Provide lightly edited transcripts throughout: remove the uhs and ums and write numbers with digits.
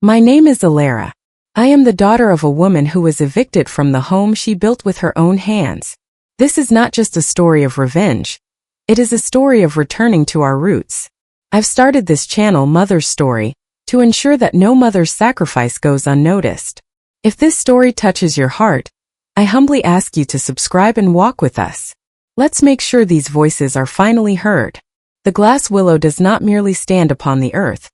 My name is Alara. I am the daughter of a woman who was evicted from the home she built with her own hands. This is not just a story of revenge. It is a story of returning to our roots. I've started this channel, Mother's Story, to ensure that no mother's sacrifice goes unnoticed. If this story touches your heart, I humbly ask you to subscribe and walk with us. Let's make sure these voices are finally heard. The glass willow does not merely stand upon the earth.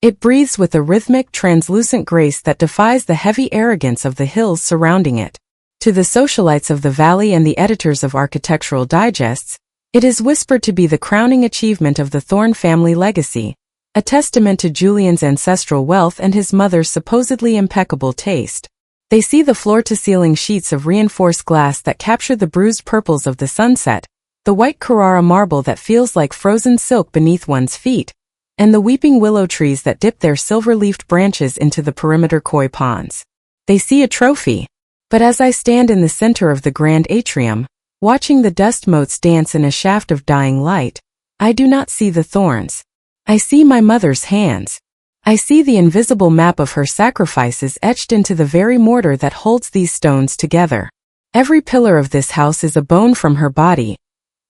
It breathes with a rhythmic, translucent grace that defies the heavy arrogance of the hills surrounding it. To the socialites of the valley and the editors of architectural digests, it is whispered to be the crowning achievement of the Thorne family legacy, a testament to Julian's ancestral wealth and his mother's supposedly impeccable taste. They see the floor-to-ceiling sheets of reinforced glass that capture the bruised purples of the sunset, the white Carrara marble that feels like frozen silk beneath one's feet, and the weeping willow trees that dip their silver-leafed branches into the perimeter koi ponds. They see a trophy. But as I stand in the center of the grand atrium, watching the dust motes dance in a shaft of dying light, I do not see the thorns. I see my mother's hands. I see the invisible map of her sacrifices etched into the very mortar that holds these stones together. Every pillar of this house is a bone from her body,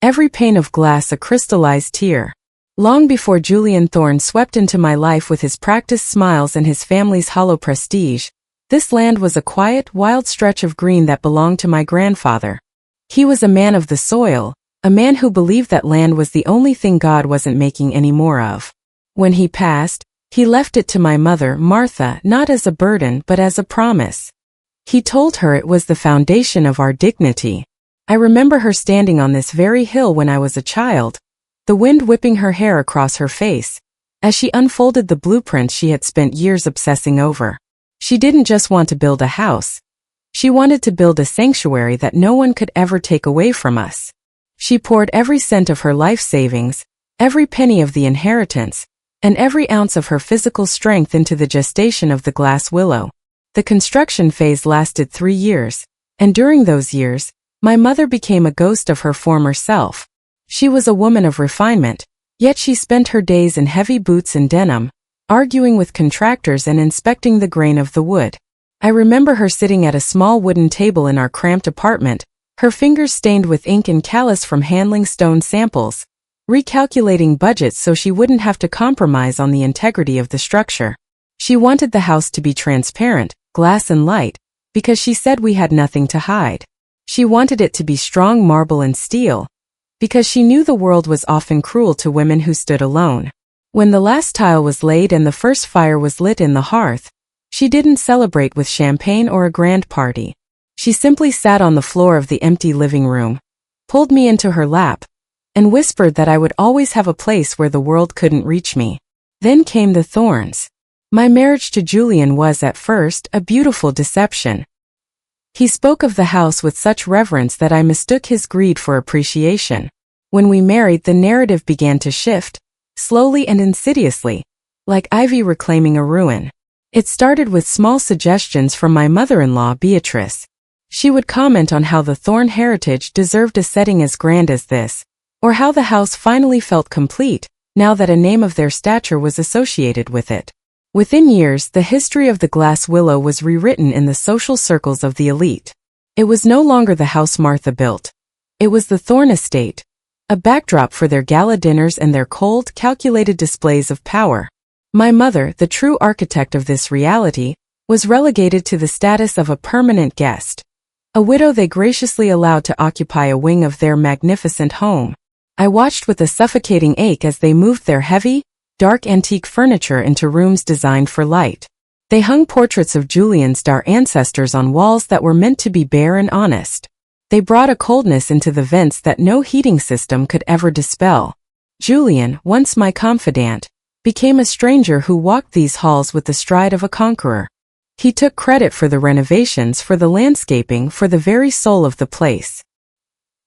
every pane of glass a crystallized tear. Long before Julian Thorne swept into my life with his practiced smiles and his family's hollow prestige, this land was a quiet, wild stretch of green that belonged to my grandfather. He was a man of the soil, a man who believed that land was the only thing God wasn't making any more of. When he passed, he left it to my mother, Martha, not as a burden but as a promise. He told her it was the foundation of our dignity. I remember her standing on this very hill when I was a child, the wind whipping her hair across her face, as she unfolded the blueprints she had spent years obsessing over. She didn't just want to build a house. She wanted to build a sanctuary that no one could ever take away from us. She poured every cent of her life savings, every penny of the inheritance, and every ounce of her physical strength into the gestation of the glass willow. The construction phase lasted 3 years, and during those years, my mother became a ghost of her former self. She was a woman of refinement, yet she spent her days in heavy boots and denim, arguing with contractors and inspecting the grain of the wood. I remember her sitting at a small wooden table in our cramped apartment, her fingers stained with ink and callous from handling stone samples, recalculating budgets so she wouldn't have to compromise on the integrity of the structure. She wanted the house to be transparent, glass and light, because she said we had nothing to hide. She wanted it to be strong marble and steel, because she knew the world was often cruel to women who stood alone. When the last tile was laid and the first fire was lit in the hearth, she didn't celebrate with champagne or a grand party. She simply sat on the floor of the empty living room, pulled me into her lap, and whispered that I would always have a place where the world couldn't reach me. Then came the thorns. My marriage to Julian was at first a beautiful deception. He spoke of the house with such reverence that I mistook his greed for appreciation. When we married, the narrative began to shift, slowly and insidiously, like ivy reclaiming a ruin. It started with small suggestions from my mother-in-law, Beatrice. She would comment on how the Thorne heritage deserved a setting as grand as this, or how the house finally felt complete, now that a name of their stature was associated with it. Within years, the history of the glass willow was rewritten in the social circles of the elite. It was no longer the house Martha built. It was the Thorne estate, a backdrop for their gala dinners and their cold, calculated displays of power. My mother, the true architect of this reality, was relegated to the status of a permanent guest, a widow they graciously allowed to occupy a wing of their magnificent home. I watched with a suffocating ache as they moved their heavy, dark antique furniture into rooms designed for light. They hung portraits of Julian's dark ancestors on walls that were meant to be bare and honest. They brought a coldness into the vents that no heating system could ever dispel. Julian, once my confidant, became a stranger who walked these halls with the stride of a conqueror. He took credit for the renovations, for the landscaping, for the very soul of the place.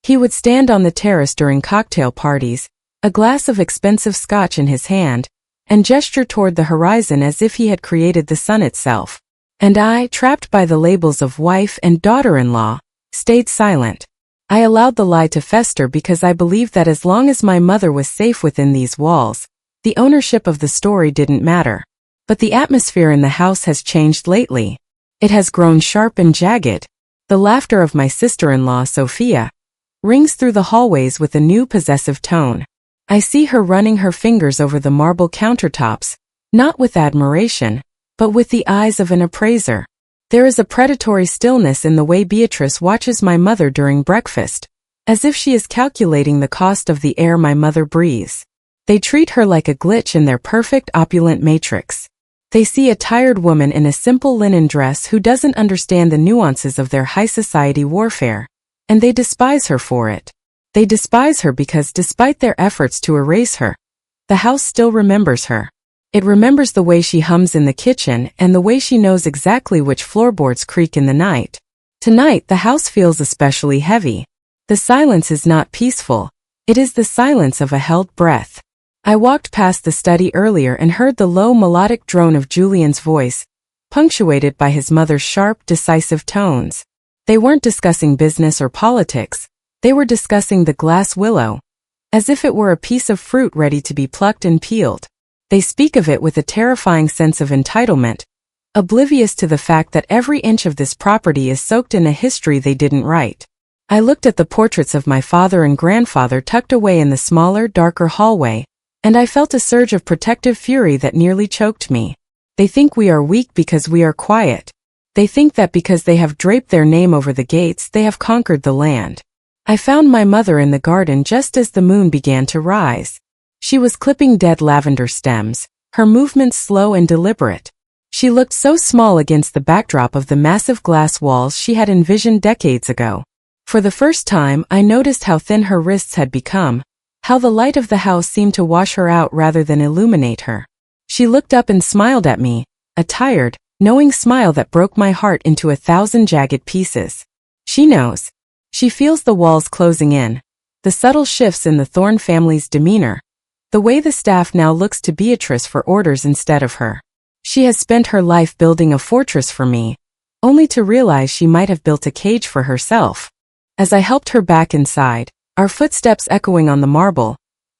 He would stand on the terrace during cocktail parties, a glass of expensive scotch in his hand, and gesture toward the horizon as if he had created the sun itself. And I, trapped by the labels of wife and daughter-in-law, stayed silent. I allowed the lie to fester because I believed that as long as my mother was safe within these walls, the ownership of the story didn't matter. But the atmosphere in the house has changed lately. It has grown sharp and jagged. The laughter of my sister-in-law, Sophia, rings through the hallways with a new possessive tone. I see her running her fingers over the marble countertops, not with admiration, but with the eyes of an appraiser. There is a predatory stillness in the way Beatrice watches my mother during breakfast, as if she is calculating the cost of the air my mother breathes. They treat her like a glitch in their perfect opulent matrix. They see a tired woman in a simple linen dress who doesn't understand the nuances of their high society warfare, and they despise her for it. They despise her because despite their efforts to erase her, the house still remembers her. It remembers the way she hums in the kitchen and the way she knows exactly which floorboards creak in the night. Tonight the house feels especially heavy. The silence is not peaceful. It is the silence of a held breath. I walked past the study earlier and heard the low melodic drone of Julian's voice, punctuated by his mother's sharp, decisive tones. They weren't discussing business or politics. They were discussing the glass willow, as if it were a piece of fruit ready to be plucked and peeled. They speak of it with a terrifying sense of entitlement, oblivious to the fact that every inch of this property is soaked in a history they didn't write. I looked at the portraits of my father and grandfather tucked away in the smaller, darker hallway, and I felt a surge of protective fury that nearly choked me. They think we are weak because we are quiet. They think that because they have draped their name over the gates, they have conquered the land. I found my mother in the garden just as the moon began to rise. She was clipping dead lavender stems, her movements slow and deliberate. She looked so small against the backdrop of the massive glass walls she had envisioned decades ago. For the first time, I noticed how thin her wrists had become, how the light of the house seemed to wash her out rather than illuminate her. She looked up and smiled at me, a tired, knowing smile that broke my heart into 1,000 jagged pieces. She knows. She feels the walls closing in, the subtle shifts in the Thorne family's demeanor, the way the staff now looks to Beatrice for orders instead of her. She has spent her life building a fortress for me, only to realize she might have built a cage for herself. As I helped her back inside, our footsteps echoing on the marble,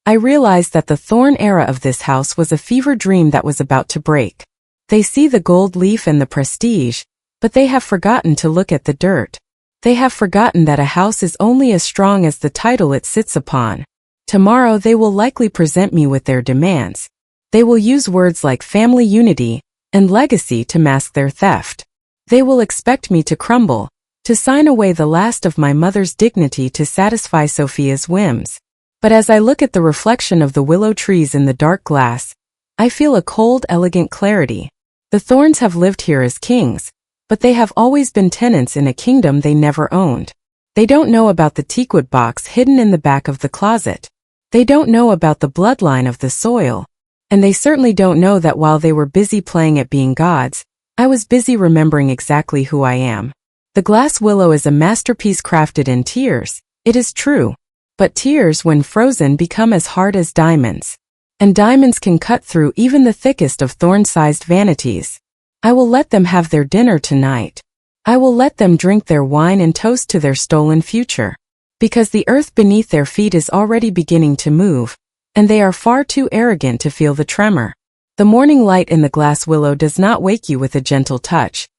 I realized that the Thorne era of this house was a fever dream that was about to break. They see the gold leaf and the prestige, but they have forgotten to look at the dirt. They have forgotten that a house is only as strong as the title it sits upon. Tomorrow they will likely present me with their demands. They will use words like family unity and legacy to mask their theft. They will expect me to crumble, to sign away the last of my mother's dignity to satisfy Sophia's whims. But as I look at the reflection of the willow trees in the dark glass, I feel a cold, elegant clarity. The Thornes have lived here as kings, but they have always been tenants in a kingdom they never owned. They don't know about the teakwood box hidden in the back of the closet. They don't know about the bloodline of the soil. And they certainly don't know that while they were busy playing at being gods, I was busy remembering exactly who I am. The glass willow is a masterpiece crafted in tears, it is true. But tears, when frozen, become as hard as diamonds. And diamonds can cut through even the thickest of thorn-sized vanities. I will let them have their dinner tonight. I will let them drink their wine and toast to their stolen future. Because the earth beneath their feet is already beginning to move, and they are far too arrogant to feel the tremor. The morning light in the glass willow does not wake you with a gentle touch.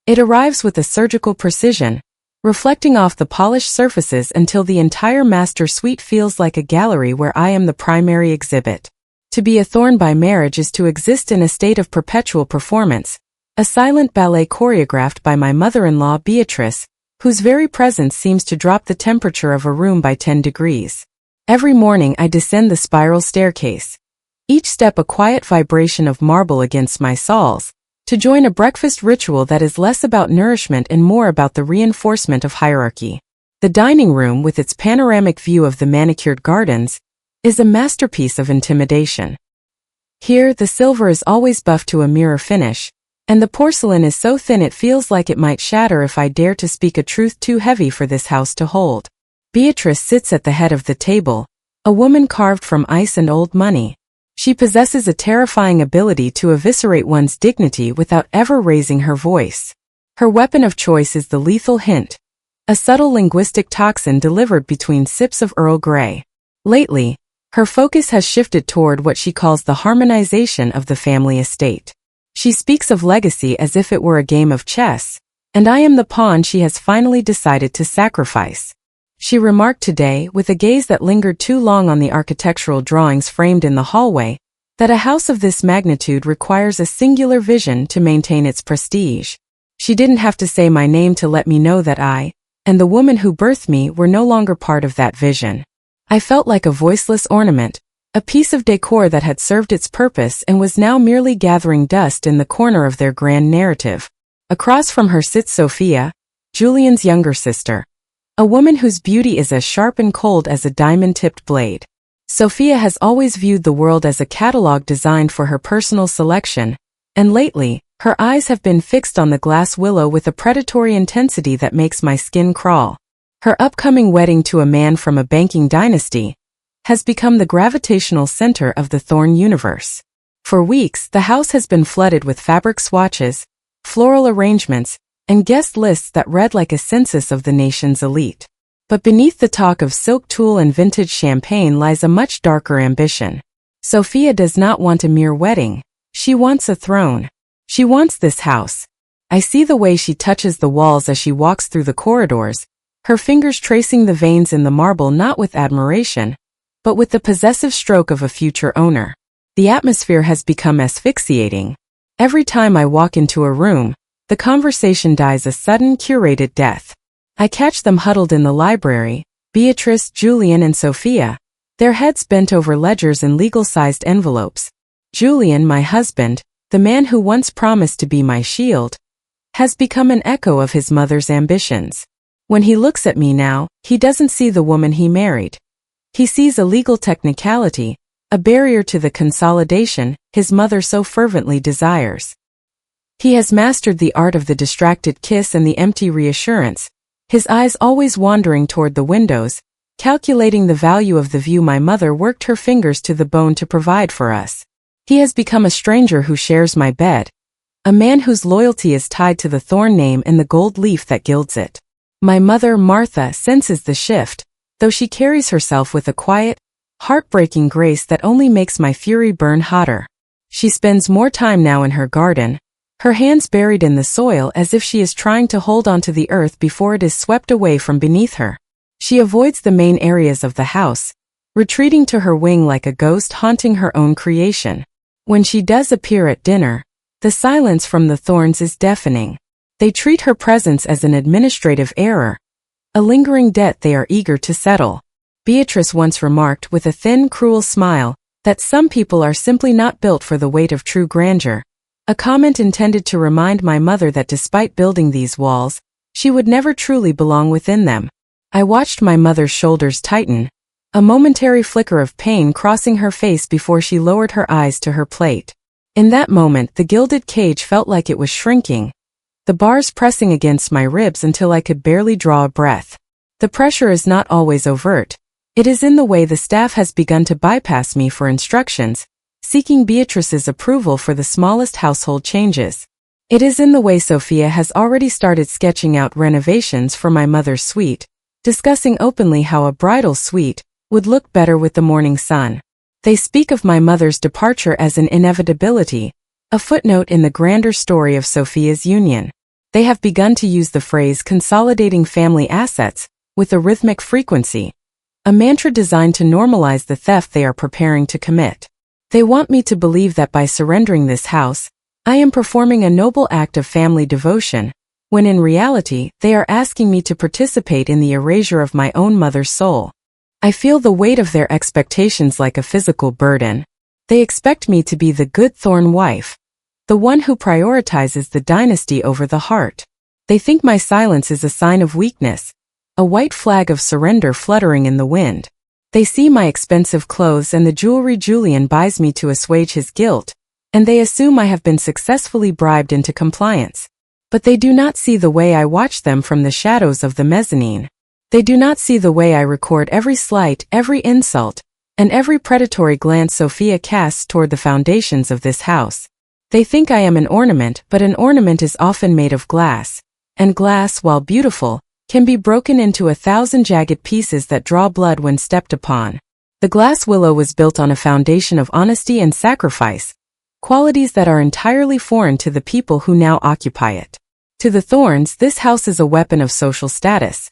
It arrives with a surgical precision, reflecting off the polished surfaces until the entire master suite feels like a gallery where I am the primary exhibit. To be a Thorne by marriage is to exist in a state of perpetual performance, a silent ballet choreographed by my mother-in-law Beatrice, whose very presence seems to drop the temperature of a room by 10 degrees. Every morning I descend the spiral staircase, each step a quiet vibration of marble against my soles, to join a breakfast ritual that is less about nourishment and more about the reinforcement of hierarchy. The dining room, with its panoramic view of the manicured gardens, is a masterpiece of intimidation. Here, the silver is always buffed to a mirror finish, and the porcelain is so thin it feels like it might shatter if I dare to speak a truth too heavy for this house to hold. Beatrice sits at the head of the table, a woman carved from ice and old money. She possesses a terrifying ability to eviscerate one's dignity without ever raising her voice. Her weapon of choice is the lethal hint, a subtle linguistic toxin delivered between sips of Earl Grey. Lately, her focus has shifted toward what she calls the harmonization of the family estate. She speaks of legacy as if it were a game of chess, and I am the pawn she has finally decided to sacrifice. She remarked today, with a gaze that lingered too long on the architectural drawings framed in the hallway, that a house of this magnitude requires a singular vision to maintain its prestige. She didn't have to say my name to let me know that I, and the woman who birthed me, were no longer part of that vision. I felt like a voiceless ornament, a piece of decor that had served its purpose and was now merely gathering dust in the corner of their grand narrative. Across from her sits Sophia, Julian's younger sister, a woman whose beauty is as sharp and cold as a diamond-tipped blade. Sophia has always viewed the world as a catalog designed for her personal selection, and lately, her eyes have been fixed on the glass willow with a predatory intensity that makes my skin crawl. Her upcoming wedding to a man from a banking dynasty has become the gravitational center of the Thorn universe. For weeks, the house has been flooded with fabric swatches, floral arrangements, and guest lists that read like a census of the nation's elite. But beneath the talk of silk tulle and vintage champagne lies a much darker ambition. Sophia does not want a mere wedding. She wants a throne. She wants this house. I see the way she touches the walls as she walks through the corridors, her fingers tracing the veins in the marble not with admiration, but with the possessive stroke of a future owner. The atmosphere has become asphyxiating. Every time I walk into a room, the conversation dies a sudden, curated death. I catch them huddled in the library, Beatrice, Julian, and Sophia, their heads bent over ledgers and legal-sized envelopes. Julian, my husband, the man who once promised to be my shield, has become an echo of his mother's ambitions. When he looks at me now, he doesn't see the woman he married. He sees a legal technicality, a barrier to the consolidation his mother so fervently desires. He has mastered the art of the distracted kiss and the empty reassurance, his eyes always wandering toward the windows, calculating the value of the view my mother worked her fingers to the bone to provide for us. He has become a stranger who shares my bed, a man whose loyalty is tied to the thorn name and the gold leaf that gilds it. My mother, Martha, senses the shift, though she carries herself with a quiet, heartbreaking grace that only makes my fury burn hotter. She spends more time now in her garden, her hands buried in the soil as if she is trying to hold onto the earth before it is swept away from beneath her. She avoids the main areas of the house, retreating to her wing like a ghost haunting her own creation. When she does appear at dinner, the silence from the Thorns is deafening. They treat her presence as an administrative error, a lingering debt they are eager to settle. Beatrice once remarked with a thin, cruel smile that some people are simply not built for the weight of true grandeur, a comment intended to remind my mother that despite building these walls, she would never truly belong within them. I watched my mother's shoulders tighten, a momentary flicker of pain crossing her face before she lowered her eyes to her plate. In that moment, the gilded cage felt like it was shrinking, the bars pressing against my ribs until I could barely draw a breath. The pressure is not always overt. It is in the way the staff has begun to bypass me for instructions, seeking Beatrice's approval for the smallest household changes. It is in the way Sophia has already started sketching out renovations for my mother's suite, discussing openly how a bridal suite would look better with the morning sun. They speak of my mother's departure as an inevitability, a footnote in the grander story of Sophia's union. They have begun to use the phrase consolidating family assets with a rhythmic frequency, a mantra designed to normalize the theft they are preparing to commit. They want me to believe that by surrendering this house, I am performing a noble act of family devotion, when in reality, they are asking me to participate in the erasure of my own mother's soul. I feel the weight of their expectations like a physical burden. They expect me to be the good Thorn wife, the one who prioritizes the dynasty over the heart. They think my silence is a sign of weakness, a white flag of surrender fluttering in the wind. They see my expensive clothes and the jewelry Julian buys me to assuage his guilt, and they assume I have been successfully bribed into compliance. But they do not see the way I watch them from the shadows of the mezzanine. They do not see the way I record every slight, every insult, and every predatory glance Sophia casts toward the foundations of this house. They think I am an ornament, but an ornament is often made of glass, and glass, while beautiful, can be broken into 1,000 jagged pieces that draw blood when stepped upon. The glass willow was built on a foundation of honesty and sacrifice, qualities that are entirely foreign to the people who now occupy it. To the Thorns, this house is a weapon of social status.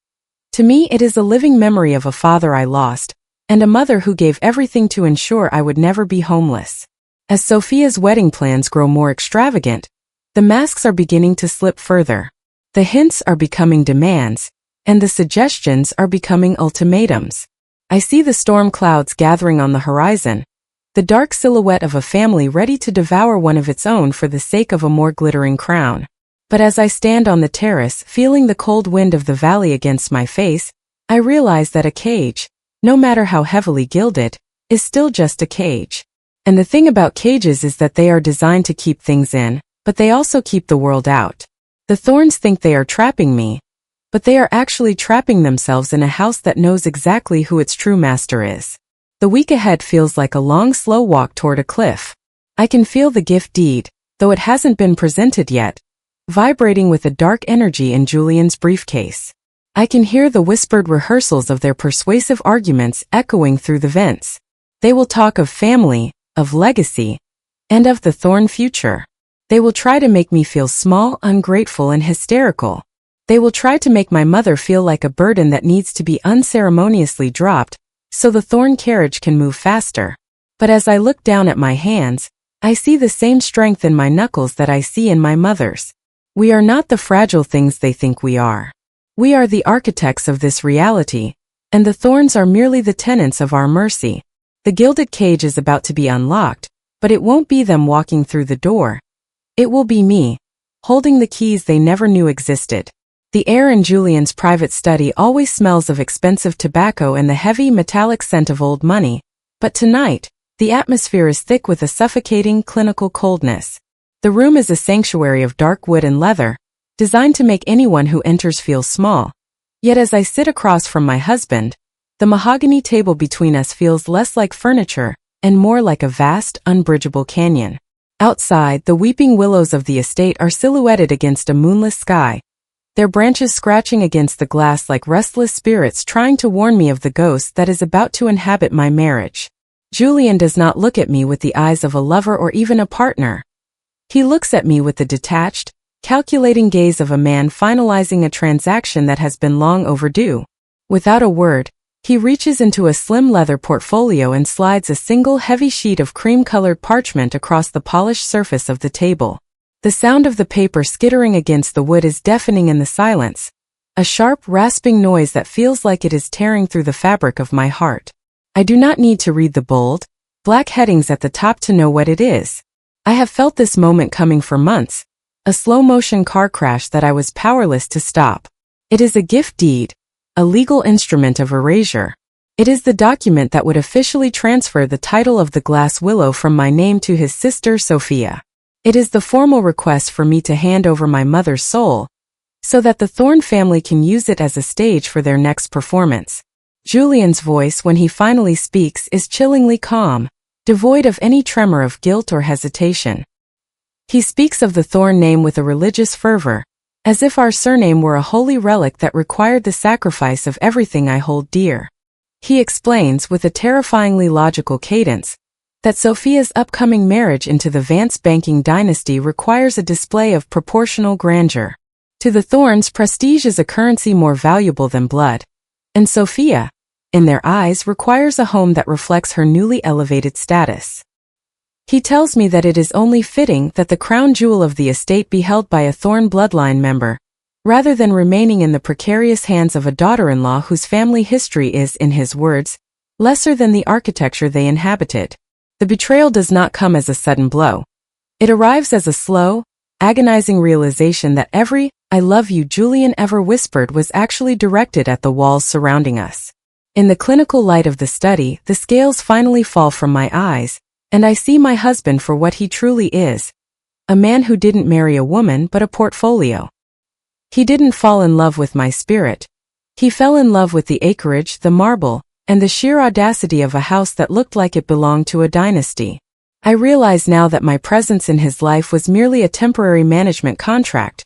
To me, it is a living memory of a father I lost, and a mother who gave everything to ensure I would never be homeless. As Sophia's wedding plans grow more extravagant, the masks are beginning to slip further. The hints are becoming demands, and the suggestions are becoming ultimatums. I see the storm clouds gathering on the horizon, the dark silhouette of a family ready to devour one of its own for the sake of a more glittering crown. But as I stand on the terrace, feeling the cold wind of the valley against my face, I realize that a cage, no matter how heavily gilded, is still just a cage. And the thing about cages is that they are designed to keep things in, but they also keep the world out. The Thorns think they are trapping me, but they are actually trapping themselves in a house that knows exactly who its true master is. The week ahead feels like a long, slow walk toward a cliff. I can feel the gift deed, though it hasn't been presented yet, vibrating with a dark energy in Julian's briefcase. I can hear the whispered rehearsals of their persuasive arguments echoing through the vents. They will talk of family, of legacy, and of the Thorn future. They will try to make me feel small, ungrateful, and hysterical. They will try to make my mother feel like a burden that needs to be unceremoniously dropped, so the Thorn carriage can move faster. But as I look down at my hands, I see the same strength in my knuckles that I see in my mother's. We are not the fragile things they think we are. We are the architects of this reality, and the Thorns are merely the tenants of our mercy. The gilded cage is about to be unlocked, but it won't be them walking through the door. It will be me, holding the keys they never knew existed. The air in Julian's private study always smells of expensive tobacco and the heavy metallic scent of old money, but tonight, the atmosphere is thick with a suffocating, clinical coldness. The room is a sanctuary of dark wood and leather, designed to make anyone who enters feel small. Yet as I sit across from my husband, the mahogany table between us feels less like furniture and more like a vast, unbridgeable canyon. Outside, the weeping willows of the estate are silhouetted against a moonless sky, their branches scratching against the glass like restless spirits trying to warn me of the ghost that is about to inhabit my marriage. Julian does not look at me with the eyes of a lover or even a partner. He looks at me with the detached, calculating gaze of a man finalizing a transaction that has been long overdue. Without a word, he reaches into a slim leather portfolio and slides a single heavy sheet of cream-colored parchment across the polished surface of the table. The sound of the paper skittering against the wood is deafening in the silence, a sharp, rasping noise that feels like it is tearing through the fabric of my heart. I do not need to read the bold, black headings at the top to know what it is. I have felt this moment coming for months, a slow-motion car crash that I was powerless to stop. It is a gift deed, a legal instrument of erasure. It is the document that would officially transfer the title of the glass willow from my name to his sister Sophia. It is the formal request for me to hand over my mother's soul, so that the Thorn family can use it as a stage for their next performance. Julian's voice, when he finally speaks, is chillingly calm, devoid of any tremor of guilt or hesitation. He speaks of the Thorn name with a religious fervor, as if our surname were a holy relic that required the sacrifice of everything I hold dear. He explains, with a terrifyingly logical cadence, that Sophia's upcoming marriage into the Vance banking dynasty requires a display of proportional grandeur. To the Thorns, prestige is a currency more valuable than blood, and Sophia, in their eyes, requires a home that reflects her newly elevated status. He tells me that it is only fitting that the crown jewel of the estate be held by a Thorn bloodline member, rather than remaining in the precarious hands of a daughter-in-law whose family history is, in his words, lesser than the architecture they inhabited. The betrayal does not come as a sudden blow. It arrives as a slow, agonizing realization that every "I love you" Julian ever whispered was actually directed at the walls surrounding us. In the clinical light of the study, the scales finally fall from my eyes, and I see my husband for what he truly is, a man who didn't marry a woman but a portfolio. He didn't fall in love with my spirit. He fell in love with the acreage, the marble, and the sheer audacity of a house that looked like it belonged to a dynasty. I realize now that my presence in his life was merely a temporary management contract,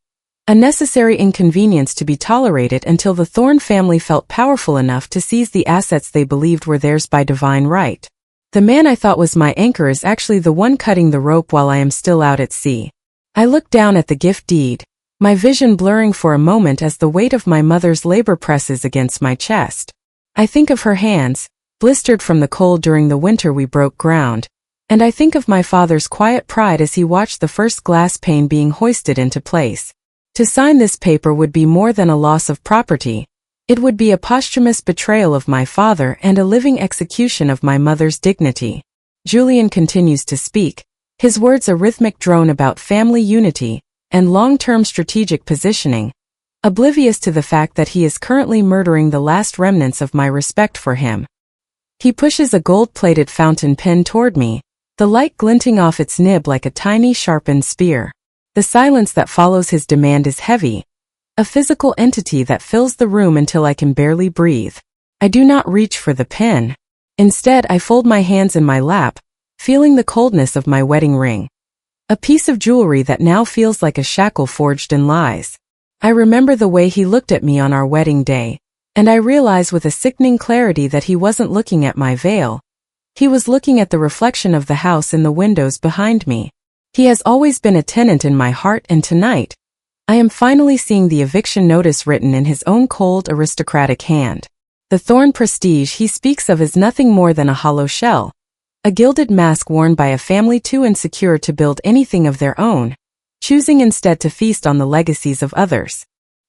a necessary inconvenience to be tolerated until the Thorn family felt powerful enough to seize the assets they believed were theirs by divine right. The man I thought was my anchor is actually the one cutting the rope while I am still out at sea. I look down at the gift deed, my vision blurring for a moment as the weight of my mother's labor presses against my chest. I think of her hands, blistered from the cold during the winter we broke ground, and I think of my father's quiet pride as he watched the first glass pane being hoisted into place. To sign this paper would be more than a loss of property. It would be a posthumous betrayal of my father and a living execution of my mother's dignity. Julian continues to speak, his words a rhythmic drone about family unity and long-term strategic positioning, oblivious to the fact that he is currently murdering the last remnants of my respect for him. He pushes a gold-plated fountain pen toward me, the light glinting off its nib like a tiny sharpened spear. The silence that follows his demand is heavy, a physical entity that fills the room until I can barely breathe. I do not reach for the pen. Instead, I fold my hands in my lap, feeling the coldness of my wedding ring. A piece of jewelry that now feels like a shackle forged in lies. I remember the way he looked at me on our wedding day, and I realize with a sickening clarity that he wasn't looking at my veil. He was looking at the reflection of the house in the windows behind me. He has always been a tenant in my heart, and tonight, I am finally seeing the eviction notice written in his own cold, aristocratic hand. The thorn prestige he speaks of is nothing more than a hollow shell, a gilded mask worn by a family too insecure to build anything of their own, choosing instead to feast on the legacies of others.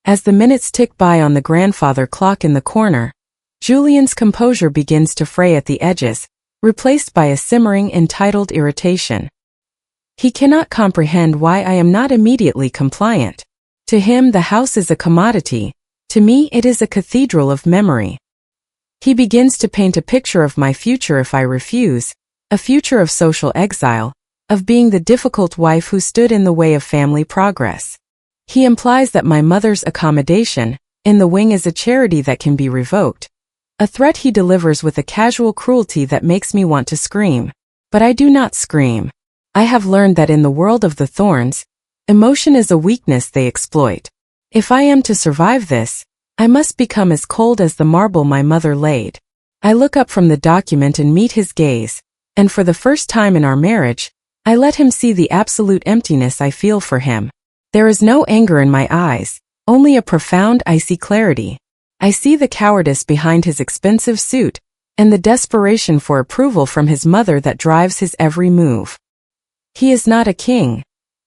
As the minutes tick by on the grandfather clock in the corner, Julian's composure begins to fray at the edges, replaced by a simmering, entitled irritation. He cannot comprehend why I am not immediately compliant. To him, the house is a commodity. To me, it is a cathedral of memory. He begins to paint a picture of my future if I refuse, a future of social exile, of being the difficult wife who stood in the way of family progress. He implies that my mother's accommodation in the wing is a charity that can be revoked, a threat he delivers with a casual cruelty that makes me want to scream. But I do not scream. I have learned that in the world of the Thorns, emotion is a weakness they exploit. If I am to survive this, I must become as cold as the marble my mother laid. I look up from the document and meet his gaze, and for the first time in our marriage, I let him see the absolute emptiness I feel for him. There is no anger in my eyes, only a profound, icy clarity. I see the cowardice behind his expensive suit, and the desperation for approval from his mother that drives his every move. He is not a king.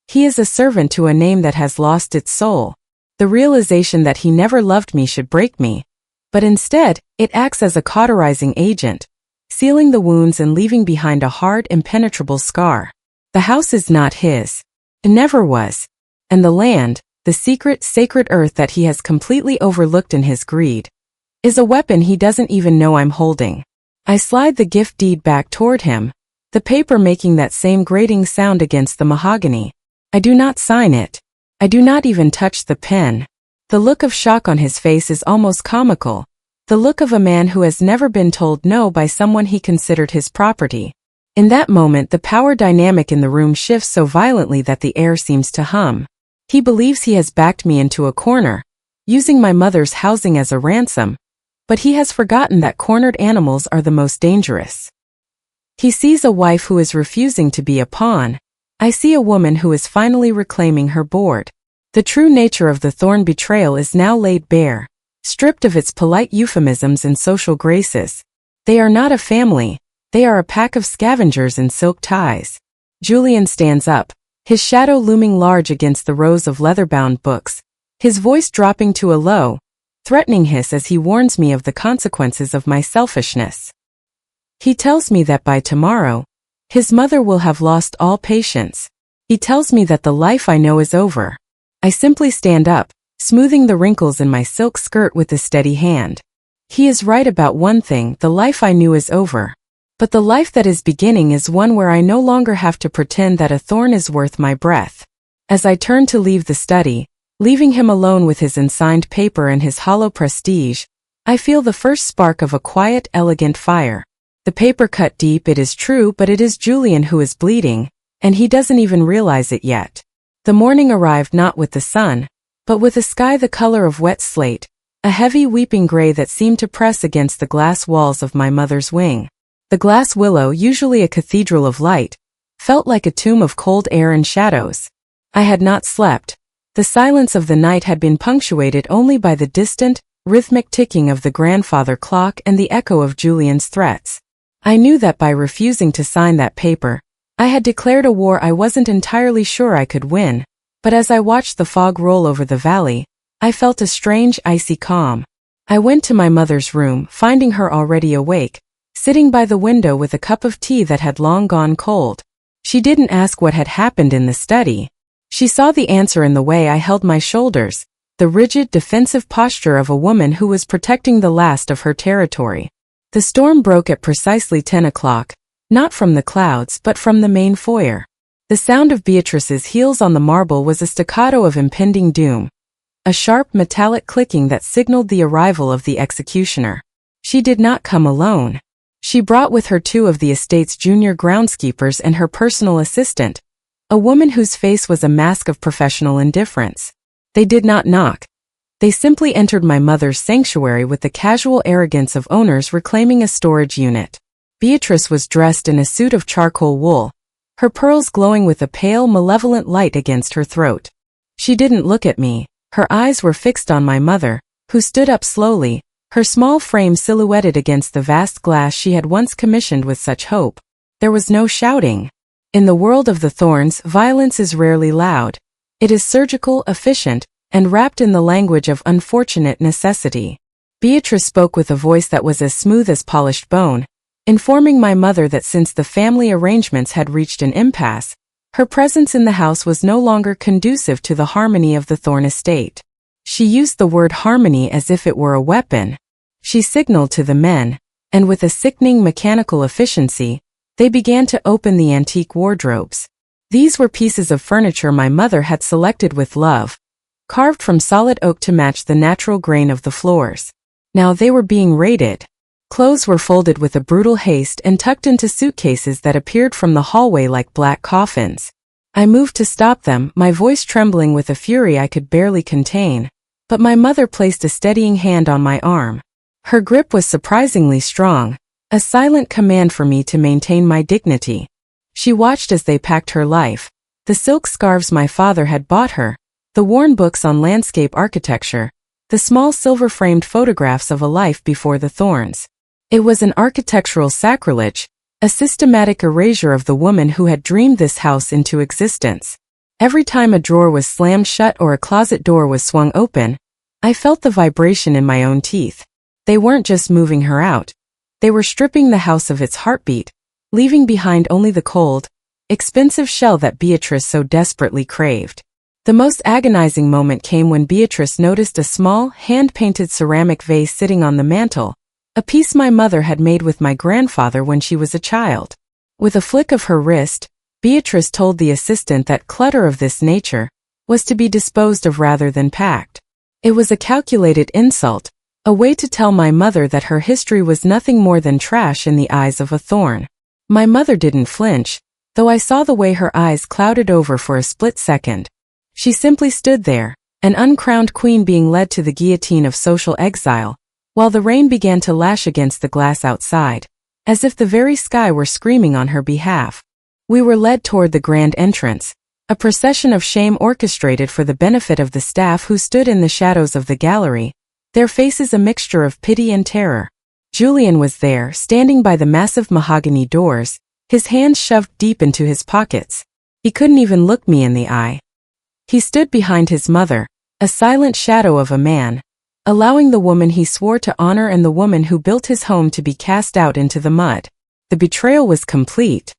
He is a servant to a name that has lost its soul. The realization that he never loved me should break me, but instead, it acts as a cauterizing agent, sealing the wounds and leaving behind a hard, impenetrable scar. The house is not his. It never was. And the land, the secret, sacred earth that he has completely overlooked in his greed, is a weapon he doesn't even know I'm holding. I slide the gift deed back toward him, the paper making that same grating sound against the mahogany. I do not sign it. I do not even touch the pen. The look of shock on his face is almost comical, the look of a man who has never been told no by someone he considered his property. In that moment, the power dynamic in the room shifts so violently that the air seems to hum. He believes he has backed me into a corner, using my mother's housing as a ransom, but he has forgotten that cornered animals are the most dangerous. He sees a wife who is refusing to be a pawn. I see a woman who is finally reclaiming her board. The true nature of the Thorn betrayal is now laid bare, stripped of its polite euphemisms and social graces. They are not a family, they are a pack of scavengers in silk ties. Julian stands up, his shadow looming large against the rows of leather-bound books, his voice dropping to a low, threatening hiss as he warns me of the consequences of my selfishness. He tells me that by tomorrow, his mother will have lost all patience. He tells me that the life I know is over. I simply stand up, smoothing the wrinkles in my silk skirt with a steady hand. He is right about one thing, the life I knew is over. But the life that is beginning is one where I no longer have to pretend that a thorn is worth my breath. As I turn to leave the study, leaving him alone with his unsigned paper and his hollow prestige, I feel the first spark of a quiet, elegant fire. The paper cut deep, it is true, but it is Julian who is bleeding, and he doesn't even realize it yet. The morning arrived not with the sun, but with a sky the color of wet slate, a heavy weeping gray that seemed to press against the glass walls of my mother's wing. The glass willow, usually a cathedral of light, felt like a tomb of cold air and shadows. I had not slept. The silence of the night had been punctuated only by the distant, rhythmic ticking of the grandfather clock and the echo of Julian's threats. I knew that by refusing to sign that paper, I had declared a war I wasn't entirely sure I could win, but as I watched the fog roll over the valley, I felt a strange, icy calm. I went to my mother's room, finding her already awake, sitting by the window with a cup of tea that had long gone cold. She didn't ask what had happened in the study. She saw the answer in the way I held my shoulders, the rigid, defensive posture of a woman who was protecting the last of her territory. The storm broke at precisely 10 o'clock, not from the clouds but from the main foyer. The sound of Beatrice's heels on the marble was a staccato of impending doom, a sharp metallic clicking that signaled the arrival of the executioner. She did not come alone. She brought with her two of the estate's junior groundskeepers and her personal assistant, a woman whose face was a mask of professional indifference. They did not knock. They simply entered my mother's sanctuary with the casual arrogance of owners reclaiming a storage unit. Beatrice was dressed in a suit of charcoal wool, her pearls glowing with a pale, malevolent light against her throat. She didn't look at me. Her eyes were fixed on my mother, who stood up slowly, her small frame silhouetted against the vast glass she had once commissioned with such hope. There was no shouting. In the world of the Thorns, violence is rarely loud. It is surgical, efficient, and wrapped in the language of unfortunate necessity. Beatrice spoke with a voice that was as smooth as polished bone, informing my mother that since the family arrangements had reached an impasse, her presence in the house was no longer conducive to the harmony of the Thorn estate. She used the word harmony as if it were a weapon. She signaled to the men, and with a sickening mechanical efficiency, they began to open the antique wardrobes. These were pieces of furniture my mother had selected with love, carved from solid oak to match the natural grain of the floors. Now they were being raided. Clothes were folded with a brutal haste and tucked into suitcases that appeared from the hallway like black coffins. I moved to stop them, my voice trembling with a fury I could barely contain, but my mother placed a steadying hand on my arm. Her grip was surprisingly strong, a silent command for me to maintain my dignity. She watched as they packed her life, the silk scarves my father had bought her, the worn books on landscape architecture, the small silver-framed photographs of a life before the Thorns. It was an architectural sacrilege, a systematic erasure of the woman who had dreamed this house into existence. Every time a drawer was slammed shut or a closet door was swung open, I felt the vibration in my own teeth. They weren't just moving her out. They were stripping the house of its heartbeat, leaving behind only the cold, expensive shell that Beatrice so desperately craved. The most agonizing moment came when Beatrice noticed a small, hand-painted ceramic vase sitting on the mantel, a piece my mother had made with my grandfather when she was a child. With a flick of her wrist, Beatrice told the assistant that clutter of this nature was to be disposed of rather than packed. It was a calculated insult, a way to tell my mother that her history was nothing more than trash in the eyes of a Thorn. My mother didn't flinch, though I saw the way her eyes clouded over for a split second. She simply stood there, an uncrowned queen being led to the guillotine of social exile, while the rain began to lash against the glass outside, as if the very sky were screaming on her behalf. We were led toward the grand entrance, a procession of shame orchestrated for the benefit of the staff who stood in the shadows of the gallery, their faces a mixture of pity and terror. Julian was there, standing by the massive mahogany doors, his hands shoved deep into his pockets. He couldn't even look me in the eye. He stood behind his mother, a silent shadow of a man, allowing the woman he swore to honor and the woman who built his home to be cast out into the mud. The betrayal was complete.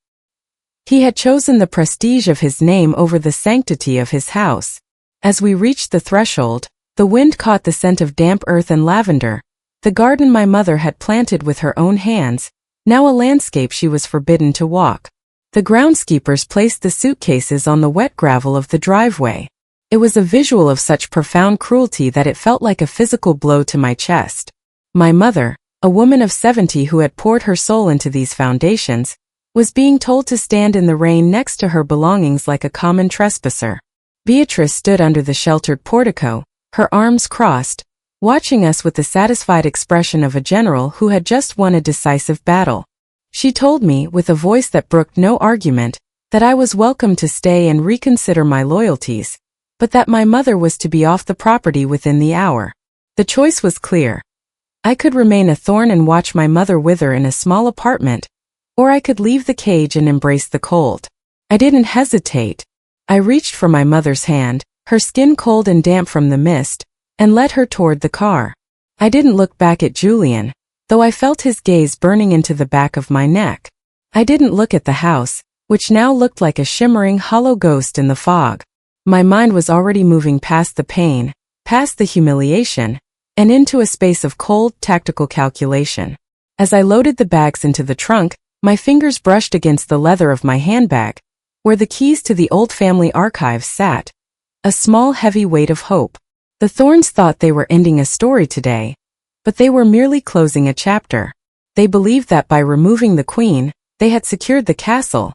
He had chosen the prestige of his name over the sanctity of his house. As we reached the threshold, the wind caught the scent of damp earth and lavender, the garden my mother had planted with her own hands, now a landscape she was forbidden to walk. The groundskeepers placed the suitcases on the wet gravel of the driveway. It was a visual of such profound cruelty that it felt like a physical blow to my chest. My mother, a woman of 70 who had poured her soul into these foundations, was being told to stand in the rain next to her belongings like a common trespasser. Beatrice stood under the sheltered portico, her arms crossed, watching us with the satisfied expression of a general who had just won a decisive battle. She told me, with a voice that brooked no argument, that I was welcome to stay and reconsider my loyalties, but that my mother was to be off the property within the hour. The choice was clear. I could remain a thorn and watch my mother wither in a small apartment, or I could leave the cage and embrace the cold. I didn't hesitate. I reached for my mother's hand, her skin cold and damp from the mist, and led her toward the car. I didn't look back at Julian, though I felt his gaze burning into the back of my neck. I didn't look at the house, which now looked like a shimmering hollow ghost in the fog. My mind was already moving past the pain, past the humiliation, and into a space of cold, tactical calculation. As I loaded the bags into the trunk, my fingers brushed against the leather of my handbag, where the keys to the old family archives sat, a small heavy weight of hope. The Thorns thought they were ending a story today, but they were merely closing a chapter. They believed that by removing the queen, they had secured the castle,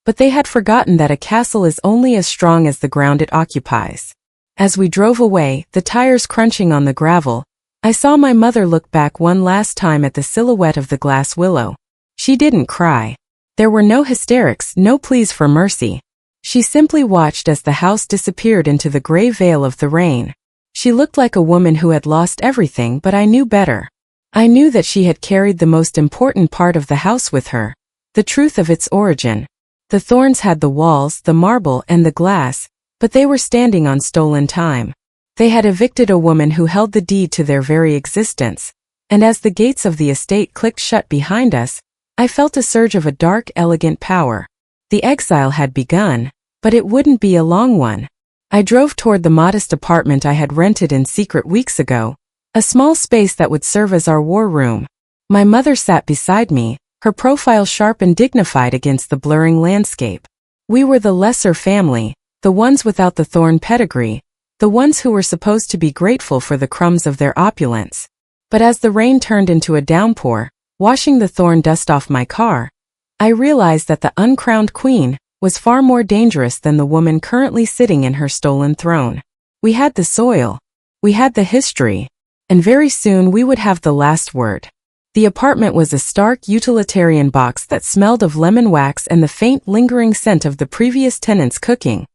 but they had forgotten that a castle is only as strong as the ground it occupies. As we drove away, the tires crunching on the gravel, I saw my mother look back one last time at the silhouette of the glass willow. She didn't cry. There were no hysterics, no pleas for mercy. She simply watched as the house disappeared into the gray veil of the rain. She looked like a woman who had lost everything, but I knew better. I knew that she had carried the most important part of the house with her, the truth of its origin. The Thorns had the walls, the marble, and the glass, but they were standing on stolen time. They had evicted a woman who held the deed to their very existence, and as the gates of the estate clicked shut behind us, I felt a surge of a dark, elegant power. The exile had begun, but it wouldn't be a long one. I drove toward the modest apartment I had rented in secret weeks ago, a small space that would serve as our war room. My mother sat beside me, her profile sharp and dignified against the blurring landscape. We were the lesser family, the ones without the Thorn pedigree, the ones who were supposed to be grateful for the crumbs of their opulence. But as the rain turned into a downpour, washing the Thorn dust off my car, I realized that the uncrowned queen was far more dangerous than the woman currently sitting in her stolen throne. We had the soil, we had the history, and very soon we would have the last word. The apartment was a stark utilitarian box that smelled of lemon wax and the faint lingering scent of the previous tenant's cooking,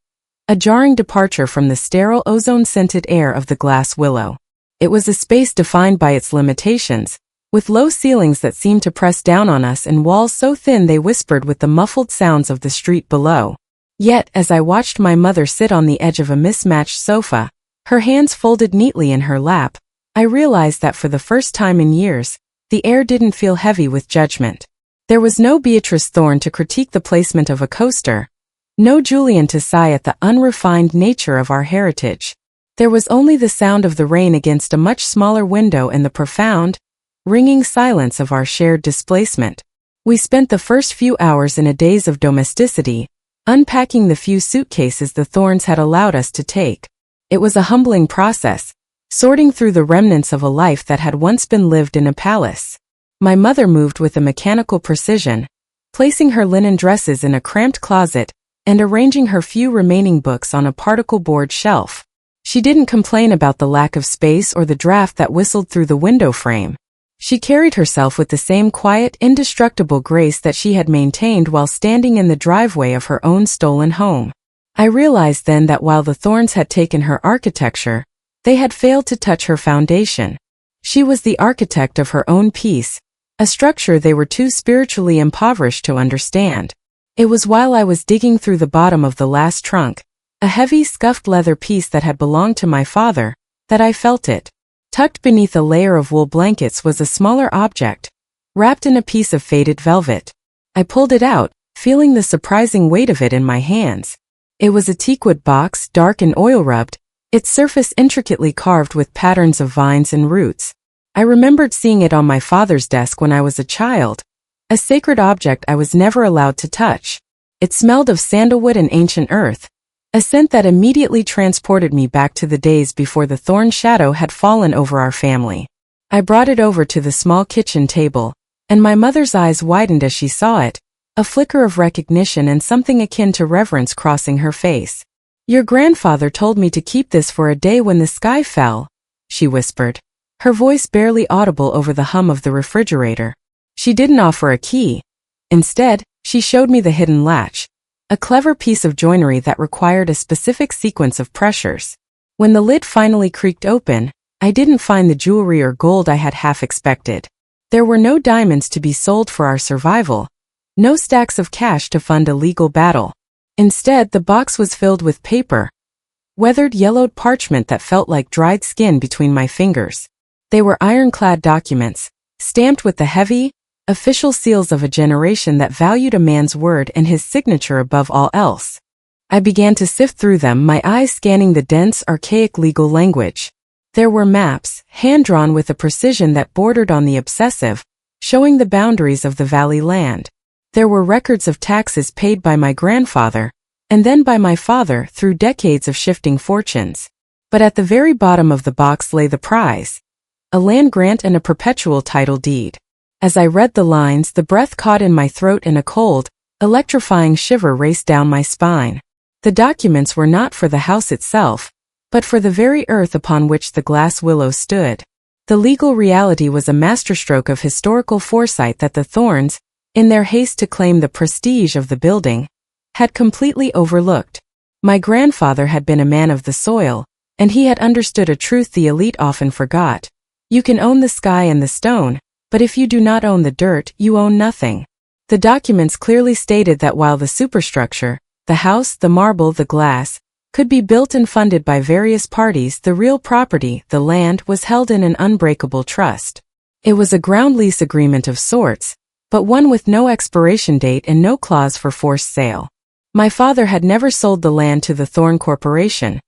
a jarring departure from the sterile ozone-scented air of the glass willow. It was a space defined by its limitations, with low ceilings that seemed to press down on us and walls so thin they whispered with the muffled sounds of the street below. Yet, as I watched my mother sit on the edge of a mismatched sofa, her hands folded neatly in her lap, I realized that for the first time in years, the air didn't feel heavy with judgment. There was no Beatrice Thorn to critique the placement of a coaster, no Julian to sigh at the unrefined nature of our heritage. There was only the sound of the rain against a much smaller window and the profound, ringing silence of our shared displacement. We spent the first few hours in a daze of domesticity, unpacking the few suitcases the Thorns had allowed us to take. It was a humbling process, sorting through the remnants of a life that had once been lived in a palace. My mother moved with a mechanical precision, placing her linen dresses in a cramped closet and arranging her few remaining books on a particle board shelf. She didn't complain about the lack of space or the draft that whistled through the window frame. She carried herself with the same quiet, indestructible grace that she had maintained while standing in the driveway of her own stolen home. I realized then that while the Thorns had taken her architecture, they had failed to touch her foundation. She was the architect of her own peace, a structure they were too spiritually impoverished to understand. It was while I was digging through the bottom of the last trunk, a heavy scuffed leather piece that had belonged to my father, that I felt it. Tucked beneath a layer of wool blankets was a smaller object, wrapped in a piece of faded velvet. I pulled it out, feeling the surprising weight of it in my hands. It was a teakwood box, dark and oil-rubbed, its surface intricately carved with patterns of vines and roots. I remembered seeing it on my father's desk when I was a child, a sacred object I was never allowed to touch. It smelled of sandalwood and ancient earth, a scent that immediately transported me back to the days before the Thorn shadow had fallen over our family. I brought it over to the small kitchen table, and my mother's eyes widened as she saw it, a flicker of recognition and something akin to reverence crossing her face. "Your grandfather told me to keep this for a day when the sky fell," she whispered, her voice barely audible over the hum of the refrigerator. She didn't offer a key, Instead, she showed me the hidden latch, a clever piece of joinery that required a specific sequence of pressures. When the lid finally creaked open, I didn't find the jewelry or gold I had half expected. There were no diamonds to be sold for our survival, no stacks of cash to fund a legal battle. Instead, the box was filled with paper, weathered yellowed parchment that felt like dried skin between my fingers. They were ironclad documents, stamped with the heavy, official seals of a generation that valued a man's word and his signature above all else. I began to sift through them, my eyes scanning the dense, archaic legal language. There were maps, hand-drawn with a precision that bordered on the obsessive, showing the boundaries of the valley land. There were records of taxes paid by my grandfather, and then by my father through decades of shifting fortunes. But at the very bottom of the box lay the prize, a land grant and a perpetual title deed. As I read the lines, the breath caught in my throat and a cold, electrifying shiver raced down my spine. The documents were not for the house itself, but for the very earth upon which the glass willow stood. The legal reality was a masterstroke of historical foresight that the Thorns, in their haste to claim the prestige of the building, had completely overlooked. My grandfather had been a man of the soil, and he had understood a truth the elite often forgot. You can own the sky and the stone, but if you do not own the dirt, you own nothing. The documents clearly stated that while the superstructure, the house, the marble, the glass, could be built and funded by various parties, the real property, the land, was held in an unbreakable trust. It was a ground lease agreement of sorts, but one with no expiration date and no clause for forced sale. My father had never sold the land to the Thorn Corporation.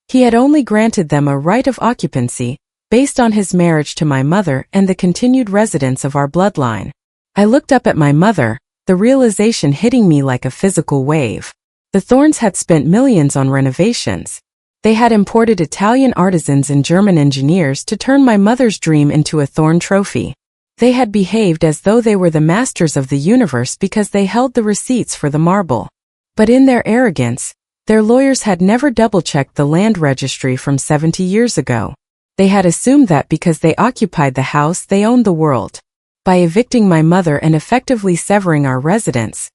He had only granted them a right of occupancy, based on his marriage to my mother and the continued residence of our bloodline. I looked up at my mother, the realization hitting me like a physical wave. The Thorns had spent millions on renovations. They had imported Italian artisans and German engineers to turn my mother's dream into a Thorn trophy. They had behaved as though they were the masters of the universe because they held the receipts for the marble. But in their arrogance, their lawyers had never double-checked the land registry from 70 years ago. They had assumed that because they occupied the house, they owned the world. By evicting my mother and effectively severing our residence,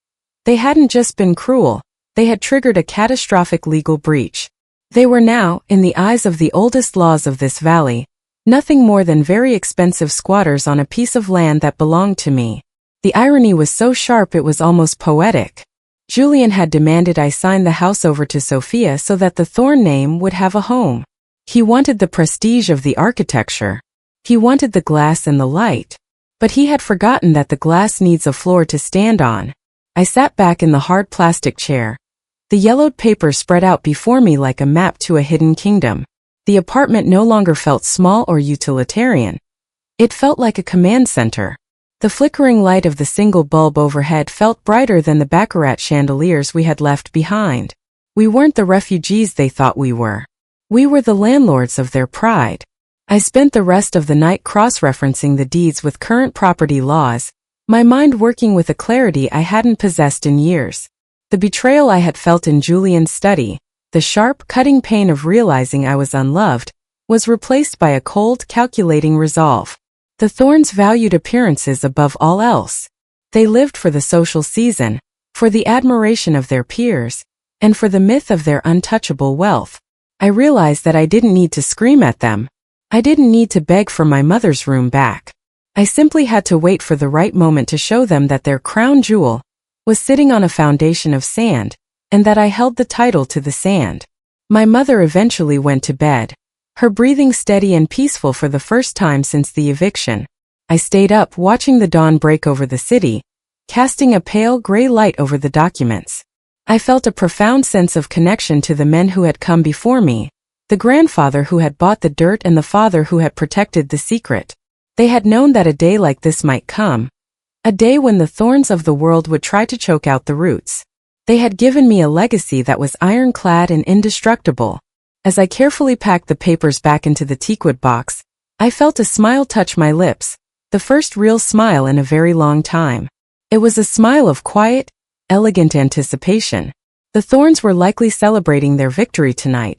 they hadn't just been cruel, they had triggered a catastrophic legal breach. They were now, in the eyes of the oldest laws of this valley, nothing more than very expensive squatters on a piece of land that belonged to me. The irony was so sharp it was almost poetic. Julian had demanded I sign the house over to Sophia so that the Thorn name would have a home. He wanted the prestige of the architecture. He wanted the glass and the light. But he had forgotten that the glass needs a floor to stand on. I sat back in the hard plastic chair, the yellowed paper spread out before me like a map to a hidden kingdom. The apartment no longer felt small or utilitarian. It felt like a command center. The flickering light of the single bulb overhead felt brighter than the baccarat chandeliers we had left behind. We weren't the refugees they thought we were. We were the landlords of their pride. I spent the rest of the night cross-referencing the deeds with current property laws, my mind working with a clarity I hadn't possessed in years. The betrayal I had felt in Julian's study, the sharp, cutting pain of realizing I was unloved, was replaced by a cold, calculating resolve. The Thorns valued appearances above all else. They lived for the social season, for the admiration of their peers, and for the myth of their untouchable wealth. I realized that I didn't need to scream at them. I didn't need to beg for my mother's room back. I simply had to wait for the right moment to show them that their crown jewel was sitting on a foundation of sand, and that I held the title to the sand. My mother eventually went to bed, her breathing steady and peaceful for the first time since the eviction. I stayed up watching the dawn break over the city, casting a pale gray light over the documents. I felt a profound sense of connection to the men who had come before me, the grandfather who had bought the dirt and the father who had protected the secret. They had known that a day like this might come, a day when the thorns of the world would try to choke out the roots. They had given me a legacy that was ironclad and indestructible. As I carefully packed the papers back into the teakwood box, I felt a smile touch my lips, the first real smile in a very long time. It was a smile of quiet, elegant anticipation. The Thorns were likely celebrating their victory tonight,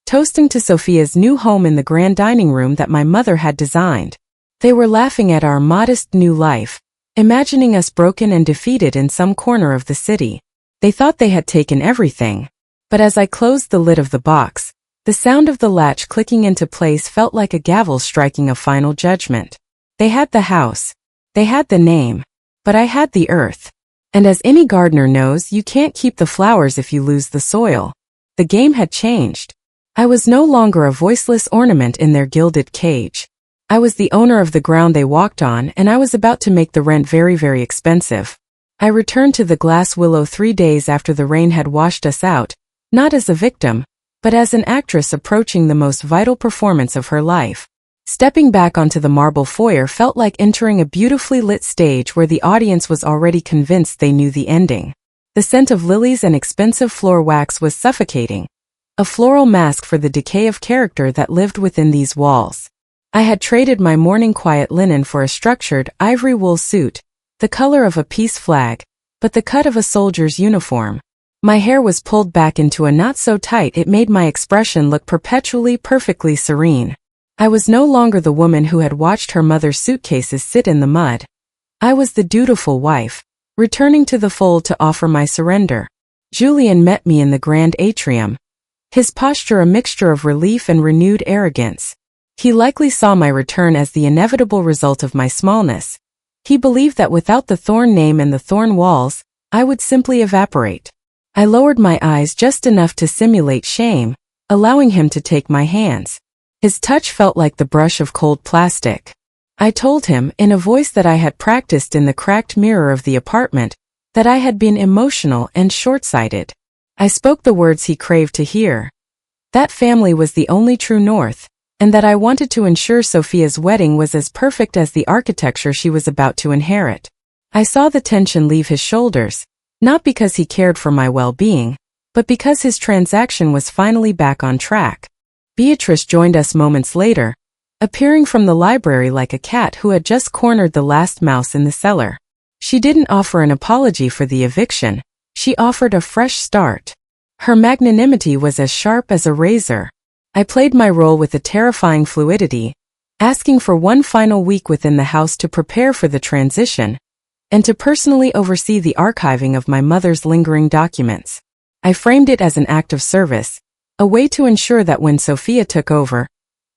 toasting to Sophia's new home in the grand dining room that my mother had designed. They were laughing at our modest new life, imagining us broken and defeated in some corner of the city. They thought they had taken everything. But as I closed the lid of the box, the sound of the latch clicking into place felt like a gavel striking a final judgment. They had the house. They had the name. But I had the earth. And as any gardener knows, you can't keep the flowers if you lose the soil. The game had changed. I was no longer a voiceless ornament in their gilded cage. I was the owner of the ground they walked on, and I was about to make the rent very, very expensive. I returned to the glass willow 3 days after the rain had washed us out, not as a victim, but as an actress approaching the most vital performance of her life. Stepping back onto the marble foyer felt like entering a beautifully lit stage where the audience was already convinced they knew the ending. The scent of lilies and expensive floor wax was suffocating, a floral mask for the decay of character that lived within these walls. I had traded my morning quiet linen for a structured ivory wool suit, the color of a peace flag, but the cut of a soldier's uniform. My hair was pulled back into a knot so tight it made my expression look perpetually perfectly serene. I was no longer the woman who had watched her mother's suitcases sit in the mud. I was the dutiful wife, returning to the fold to offer my surrender. Julian met me in the grand atrium, his posture a mixture of relief and renewed arrogance. He likely saw my return as the inevitable result of my smallness. He believed that without the thorn name and the thorn walls, I would simply evaporate. I lowered my eyes just enough to simulate shame, allowing him to take my hands. His touch felt like the brush of cold plastic. I told him, in a voice that I had practiced in the cracked mirror of the apartment, that I had been emotional and short-sighted. I spoke the words he craved to hear. That family was the only true north, and that I wanted to ensure Sophia's wedding was as perfect as the architecture she was about to inherit. I saw the tension leave his shoulders, not because he cared for my well-being, but because his transaction was finally back on track. Beatrice joined us moments later, appearing from the library like a cat who had just cornered the last mouse in the cellar. She didn't offer an apology for the eviction, she offered a fresh start. Her magnanimity was as sharp as a razor. I played my role with a terrifying fluidity, asking for one final week within the house to prepare for the transition, and to personally oversee the archiving of my mother's lingering documents. I framed it as an act of service, a way to ensure that when Sophia took over,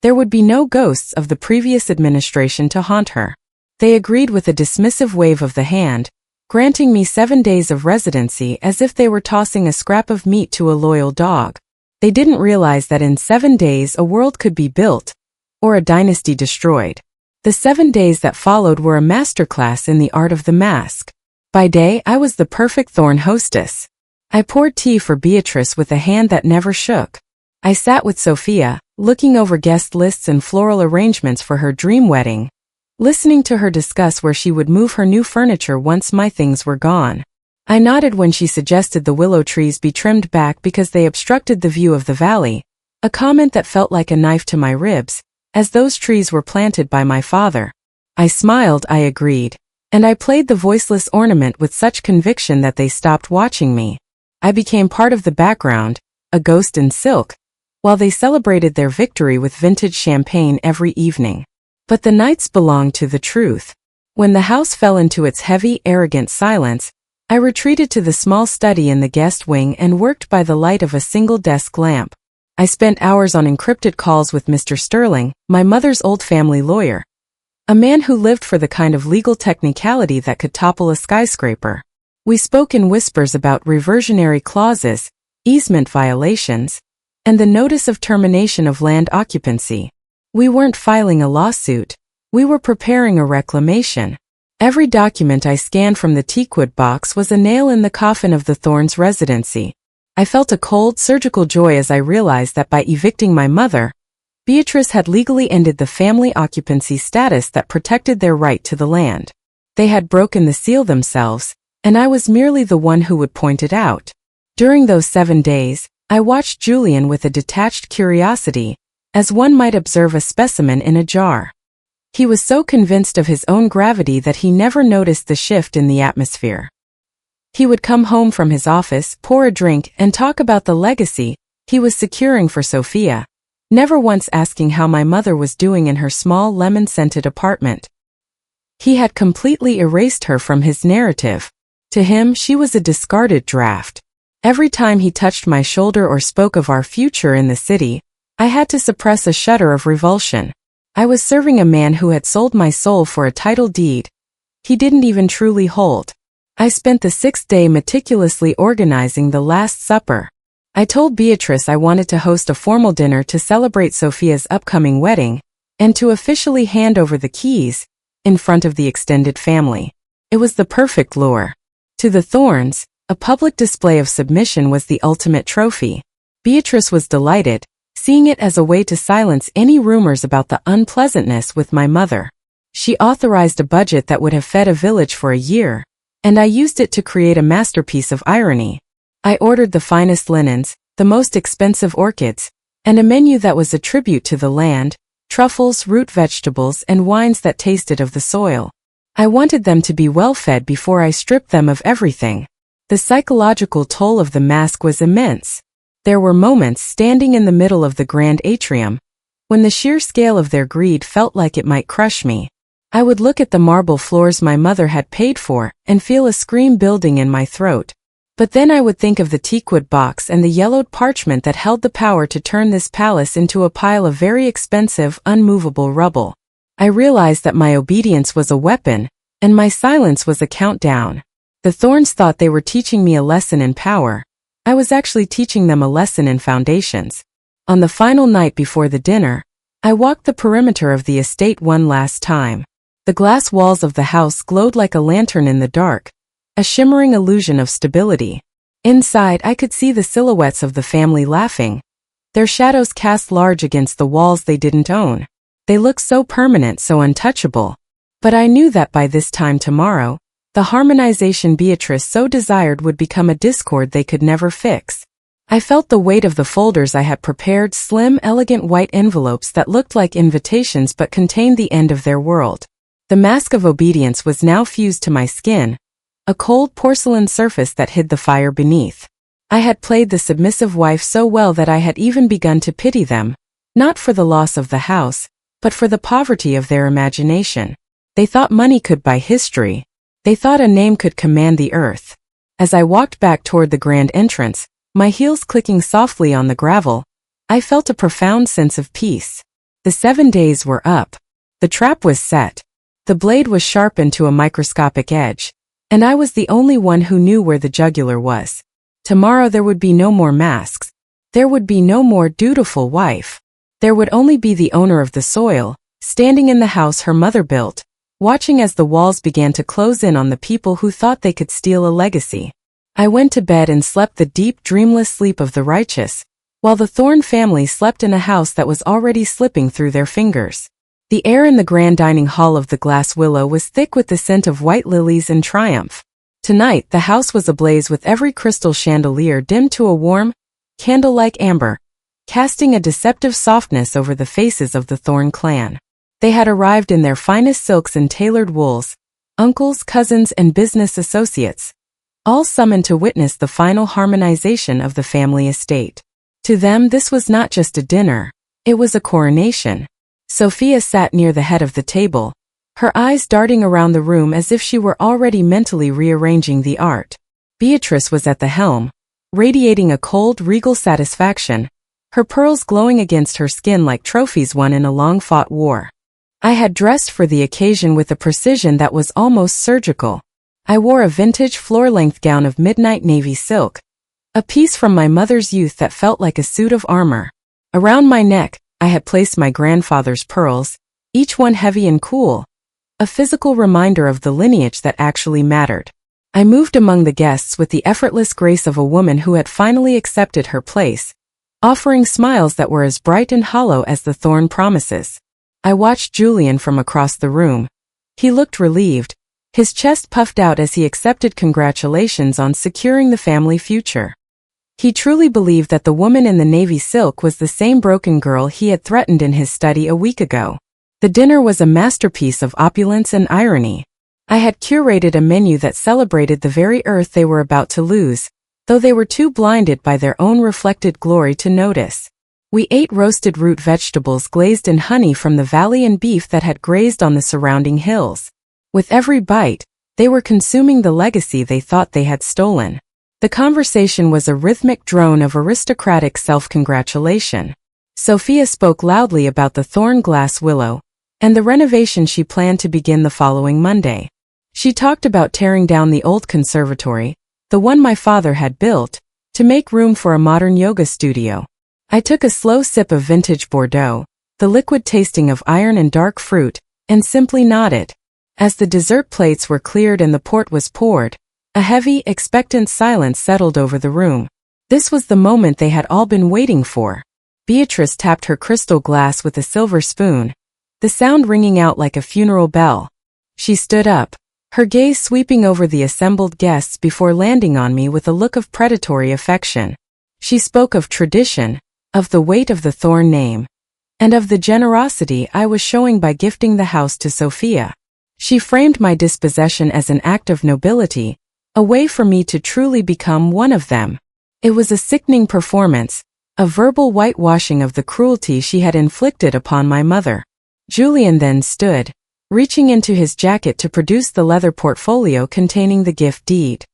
there would be no ghosts of the previous administration to haunt her. They agreed with a dismissive wave of the hand, granting me 7 days of residency as if they were tossing a scrap of meat to a loyal dog. They didn't realize that in 7 days a world could be built, or a dynasty destroyed. The 7 days that followed were a masterclass in the art of the mask. By day, I was the perfect thorn hostess. I poured tea for Beatrice with a hand that never shook. I sat with Sophia, looking over guest lists and floral arrangements for her dream wedding, listening to her discuss where she would move her new furniture once my things were gone. I nodded when she suggested the willow trees be trimmed back because they obstructed the view of the valley, a comment that felt like a knife to my ribs, as those trees were planted by my father. I smiled, I agreed, and I played the voiceless ornament with such conviction that they stopped watching me. I became part of the background, a ghost in silk, while they celebrated their victory with vintage champagne every evening. But the nights belonged to the truth. When the house fell into its heavy, arrogant silence, I retreated to the small study in the guest wing and worked by the light of a single desk lamp. I spent hours on encrypted calls with Mr. Sterling, my mother's old family lawyer, a man who lived for the kind of legal technicality that could topple a skyscraper. We spoke in whispers about reversionary clauses, easement violations, and the notice of termination of land occupancy. We weren't filing a lawsuit, we were preparing a reclamation. Every document I scanned from the teakwood box was a nail in the coffin of the Thorns' residency. I felt a cold, surgical joy as I realized that by evicting my mother, Beatrice had legally ended the family occupancy status that protected their right to the land. They had broken the seal themselves, and I was merely the one who would point it out. During those 7 days, I watched Julian with a detached curiosity, as one might observe a specimen in a jar. He was so convinced of his own gravity that he never noticed the shift in the atmosphere. He would come home from his office, pour a drink, and talk about the legacy he was securing for Sophia, never once asking how my mother was doing in her small lemon-scented apartment. He had completely erased her from his narrative. To him, she was a discarded draft. Every time he touched my shoulder or spoke of our future in the city, I had to suppress a shudder of revulsion. I was serving a man who had sold my soul for a title deed he didn't even truly hold. I spent the 6th day meticulously organizing the Last Supper. I told Beatrice I wanted to host a formal dinner to celebrate Sophia's upcoming wedding, and to officially hand over the keys, in front of the extended family. It was the perfect lure. To the Thorns, a public display of submission was the ultimate trophy. Beatrice was delighted, seeing it as a way to silence any rumors about the unpleasantness with my mother. She authorized a budget that would have fed a village for a year, and I used it to create a masterpiece of irony. I ordered the finest linens, the most expensive orchids, and a menu that was a tribute to the land, truffles, root vegetables, and wines that tasted of the soil. I wanted them to be well fed before I stripped them of everything. The psychological toll of the mask was immense. There were moments standing in the middle of the grand atrium, when the sheer scale of their greed felt like it might crush me. I would look at the marble floors my mother had paid for and feel a scream building in my throat. But then I would think of the teakwood box and the yellowed parchment that held the power to turn this palace into a pile of very expensive, unmovable rubble. I realized that my obedience was a weapon, and my silence was a countdown. The Thorns thought they were teaching me a lesson in power. I was actually teaching them a lesson in foundations. On the final night before the dinner, I walked the perimeter of the estate one last time. The glass walls of the house glowed like a lantern in the dark, a shimmering illusion of stability. Inside, I could see the silhouettes of the family laughing, their shadows cast large against the walls they didn't own. They looked so permanent, so untouchable. But I knew that by this time tomorrow, the harmonization Beatrice so desired would become a discord they could never fix. I felt the weight of the folders I had prepared, slim, elegant white envelopes that looked like invitations but contained the end of their world. The mask of obedience was now fused to my skin, a cold porcelain surface that hid the fire beneath. I had played the submissive wife so well that I had even begun to pity them, not for the loss of the house, but for the poverty of their imagination. They thought money could buy history. They thought a name could command the earth. As I walked back toward the grand entrance, my heels clicking softly on the gravel, I felt a profound sense of peace. The 7 days were up. The trap was set. The blade was sharpened to a microscopic edge, and I was the only one who knew where the jugular was. Tomorrow there would be no more masks. There would be no more dutiful wife. There would only be the owner of the soil, standing in the house her mother built, watching as the walls began to close in on the people who thought they could steal a legacy. I went to bed and slept the deep, dreamless sleep of the righteous, while the Thorn family slept in a house that was already slipping through their fingers. The air in the grand dining hall of the Glass Willow was thick with the scent of white lilies and triumph. Tonight, the house was ablaze with every crystal chandelier dimmed to a warm, candle-like amber, casting a deceptive softness over the faces of the Thorn clan. They had arrived in their finest silks and tailored wools, uncles, cousins, and business associates, all summoned to witness the final harmonization of the family estate. To them, this was not just a dinner, it was a coronation. Sophia sat near the head of the table, her eyes darting around the room as if she were already mentally rearranging the art. Beatrice was at the helm, radiating a cold, regal satisfaction, her pearls glowing against her skin like trophies won in a long-fought war. I had dressed for the occasion with a precision that was almost surgical. I wore a vintage floor-length gown of midnight navy silk, a piece from my mother's youth that felt like a suit of armor. Around my neck, I had placed my grandfather's pearls, each one heavy and cool, a physical reminder of the lineage that actually mattered. I moved among the guests with the effortless grace of a woman who had finally accepted her place, offering smiles that were as bright and hollow as the Thorn promises. I watched Julian from across the room. He looked relieved, his chest puffed out as he accepted congratulations on securing the family future. He truly believed that the woman in the navy silk was the same broken girl he had threatened in his study a week ago. The dinner was a masterpiece of opulence and irony. I had curated a menu that celebrated the very earth they were about to lose, though they were too blinded by their own reflected glory to notice. We ate roasted root vegetables glazed in honey from the valley and beef that had grazed on the surrounding hills. With every bite, they were consuming the legacy they thought they had stolen. The conversation was a rhythmic drone of aristocratic self-congratulation. Sophia spoke loudly about the thorn glass willow and the renovation she planned to begin the following Monday. She talked about tearing down the old conservatory, the one my father had built, to make room for a modern yoga studio. I took a slow sip of vintage Bordeaux, the liquid tasting of iron and dark fruit, and simply nodded. As the dessert plates were cleared and the port was poured, a heavy, expectant silence settled over the room. This was the moment they had all been waiting for. Beatrice tapped her crystal glass with a silver spoon, the sound ringing out like a funeral bell. She stood up, her gaze sweeping over the assembled guests before landing on me with a look of predatory affection. She spoke of tradition, of the weight of the Thorn name, and of the generosity I was showing by gifting the house to Sophia. She framed my dispossession as an act of nobility, a way for me to truly become one of them. It was a sickening performance, a verbal whitewashing of the cruelty she had inflicted upon my mother. Julian then stood, reaching into his jacket to produce the leather portfolio containing the gift deed.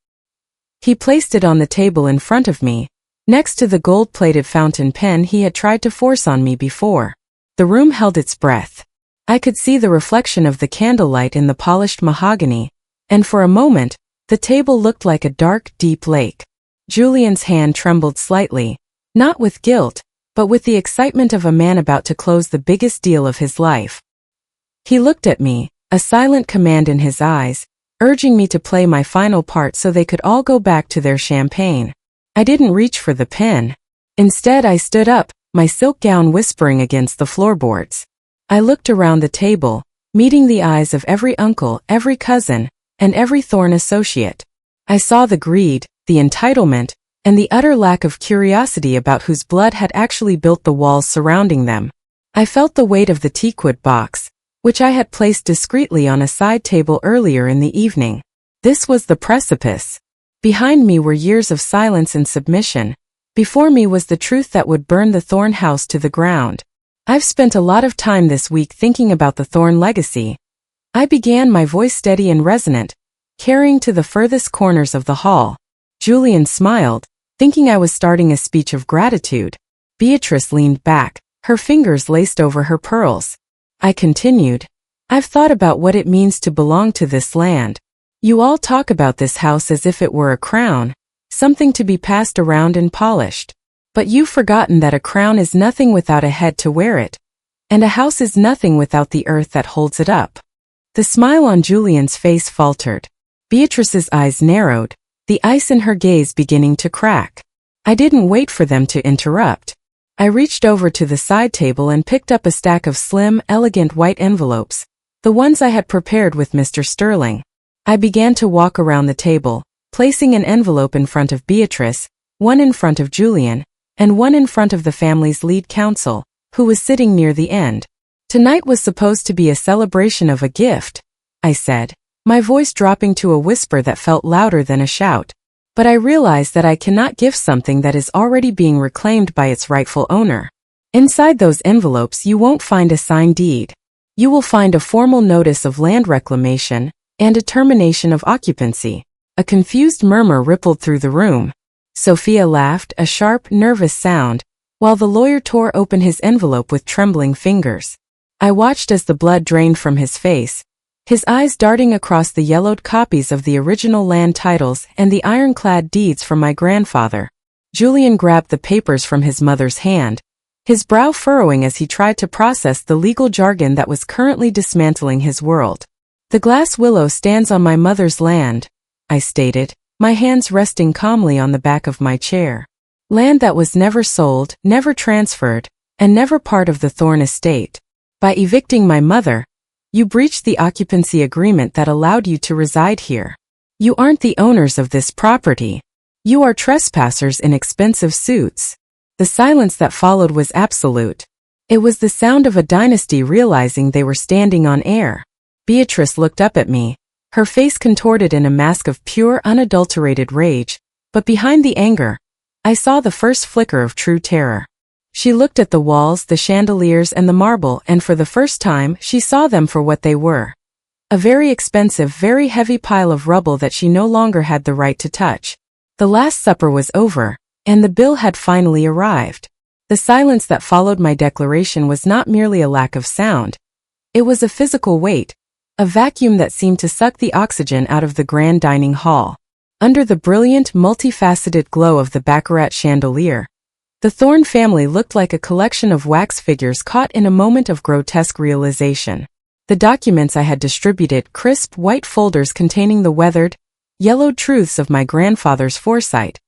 He placed it on the table in front of me, next to the gold-plated fountain pen he had tried to force on me before. The room held its breath. I could see the reflection of the candlelight in the polished mahogany, and for a moment, the table looked like a dark, deep lake. Julian's hand trembled slightly, not with guilt, but with the excitement of a man about to close the biggest deal of his life. He looked at me, a silent command in his eyes, urging me to play my final part so they could all go back to their champagne. I didn't reach for the pen. Instead, I stood up, my silk gown whispering against the floorboards. I looked around the table, meeting the eyes of every uncle, every cousin, and every Thorn associate. I saw the greed, the entitlement, and the utter lack of curiosity about whose blood had actually built the walls surrounding them. I felt the weight of the teakwood box, which I had placed discreetly on a side table earlier in the evening. This was the precipice. Behind me were years of silence and submission. Before me was the truth that would burn the Thorn house to the ground. I've spent a lot of time this week thinking about the Thorn legacy. I began, my voice steady and resonant, carrying to the furthest corners of the hall. Julian smiled, thinking I was starting a speech of gratitude. Beatrice leaned back, her fingers laced over her pearls. I continued, I've thought about what it means to belong to this land. You all talk about this house as if it were a crown, something to be passed around and polished. But you've forgotten that a crown is nothing without a head to wear it, and a house is nothing without the earth that holds it up. The smile on Julian's face faltered. Beatrice's eyes narrowed, the ice in her gaze beginning to crack. I didn't wait for them to interrupt. I reached over to the side table and picked up a stack of slim, elegant white envelopes, the ones I had prepared with Mr. Sterling. I began to walk around the table, placing an envelope in front of Beatrice, one in front of Julian, and one in front of the family's lead counsel, who was sitting near the end. Tonight was supposed to be a celebration of a gift, I said, my voice dropping to a whisper that felt louder than a shout. But I realized that I cannot gift something that is already being reclaimed by its rightful owner. Inside those envelopes you won't find a signed deed. You will find a formal notice of land reclamation and a termination of occupancy. A confused murmur rippled through the room. Sophia laughed, a sharp, nervous sound, while the lawyer tore open his envelope with trembling fingers. I watched as the blood drained from his face, his eyes darting across the yellowed copies of the original land titles and the ironclad deeds from my grandfather. Julian grabbed the papers from his mother's hand, his brow furrowing as he tried to process the legal jargon that was currently dismantling his world. The glass willow stands on my mother's land, I stated, my hands resting calmly on the back of my chair. Land that was never sold, never transferred, and never part of the Thorn estate. By evicting my mother, you breached the occupancy agreement that allowed you to reside here. You aren't the owners of this property. You are trespassers in expensive suits. The silence that followed was absolute. It was the sound of a dynasty realizing they were standing on air. Beatrice looked up at me, her face contorted in a mask of pure, unadulterated rage, but behind the anger, I saw the first flicker of true terror. She looked at the walls, the chandeliers, and the marble, and for the first time, she saw them for what they were. A very expensive, very heavy pile of rubble that she no longer had the right to touch. The Last Supper was over, and the bill had finally arrived. The silence that followed my declaration was not merely a lack of sound. It was a physical weight, a vacuum that seemed to suck the oxygen out of the grand dining hall. Under the brilliant, multifaceted glow of the baccarat chandelier, the Thorne family looked like a collection of wax figures caught in a moment of grotesque realization. The documents I had distributed, crisp white folders containing the weathered, yellowed truths of my grandfather's foresight,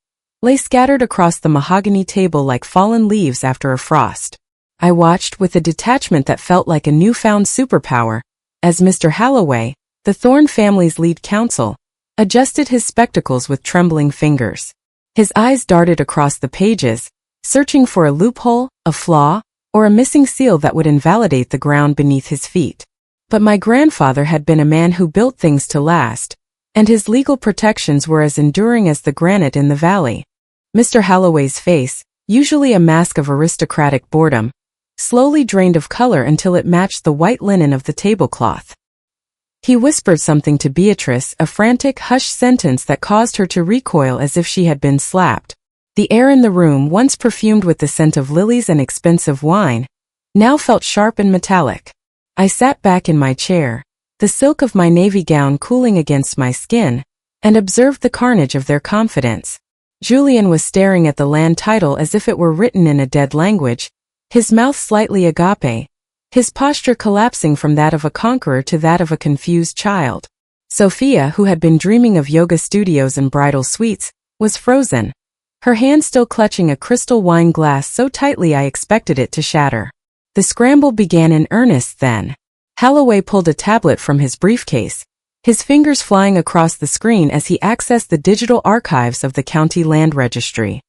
lay scattered across the mahogany table like fallen leaves after a frost. I watched with a detachment that felt like a newfound superpower, as Mr. Halloway, the Thorne family's lead counsel, adjusted his spectacles with trembling fingers. His eyes darted across the pages, searching for a loophole, a flaw, or a missing seal that would invalidate the ground beneath his feet. But my grandfather had been a man who built things to last, and his legal protections were as enduring as the granite in the valley. Mr. Halloway's face, usually a mask of aristocratic boredom, slowly drained of color until it matched the white linen of the tablecloth. He whispered something to Beatrice, a frantic, hushed sentence that caused her to recoil as if she had been slapped. The air in the room, once perfumed with the scent of lilies and expensive wine, now felt sharp and metallic. I sat back in my chair, the silk of my navy gown cooling against my skin, and observed the carnage of their confidence. Julian was staring at the land title as if it were written in a dead language, his mouth slightly agape, his posture collapsing from that of a conqueror to that of a confused child. Sophia, who had been dreaming of yoga studios and bridal suites, was frozen, her hand still clutching a crystal wine glass so tightly I expected it to shatter. The scramble began in earnest then. Halloway pulled a tablet from his briefcase, his fingers flying across the screen as he accessed the digital archives of the county land registry.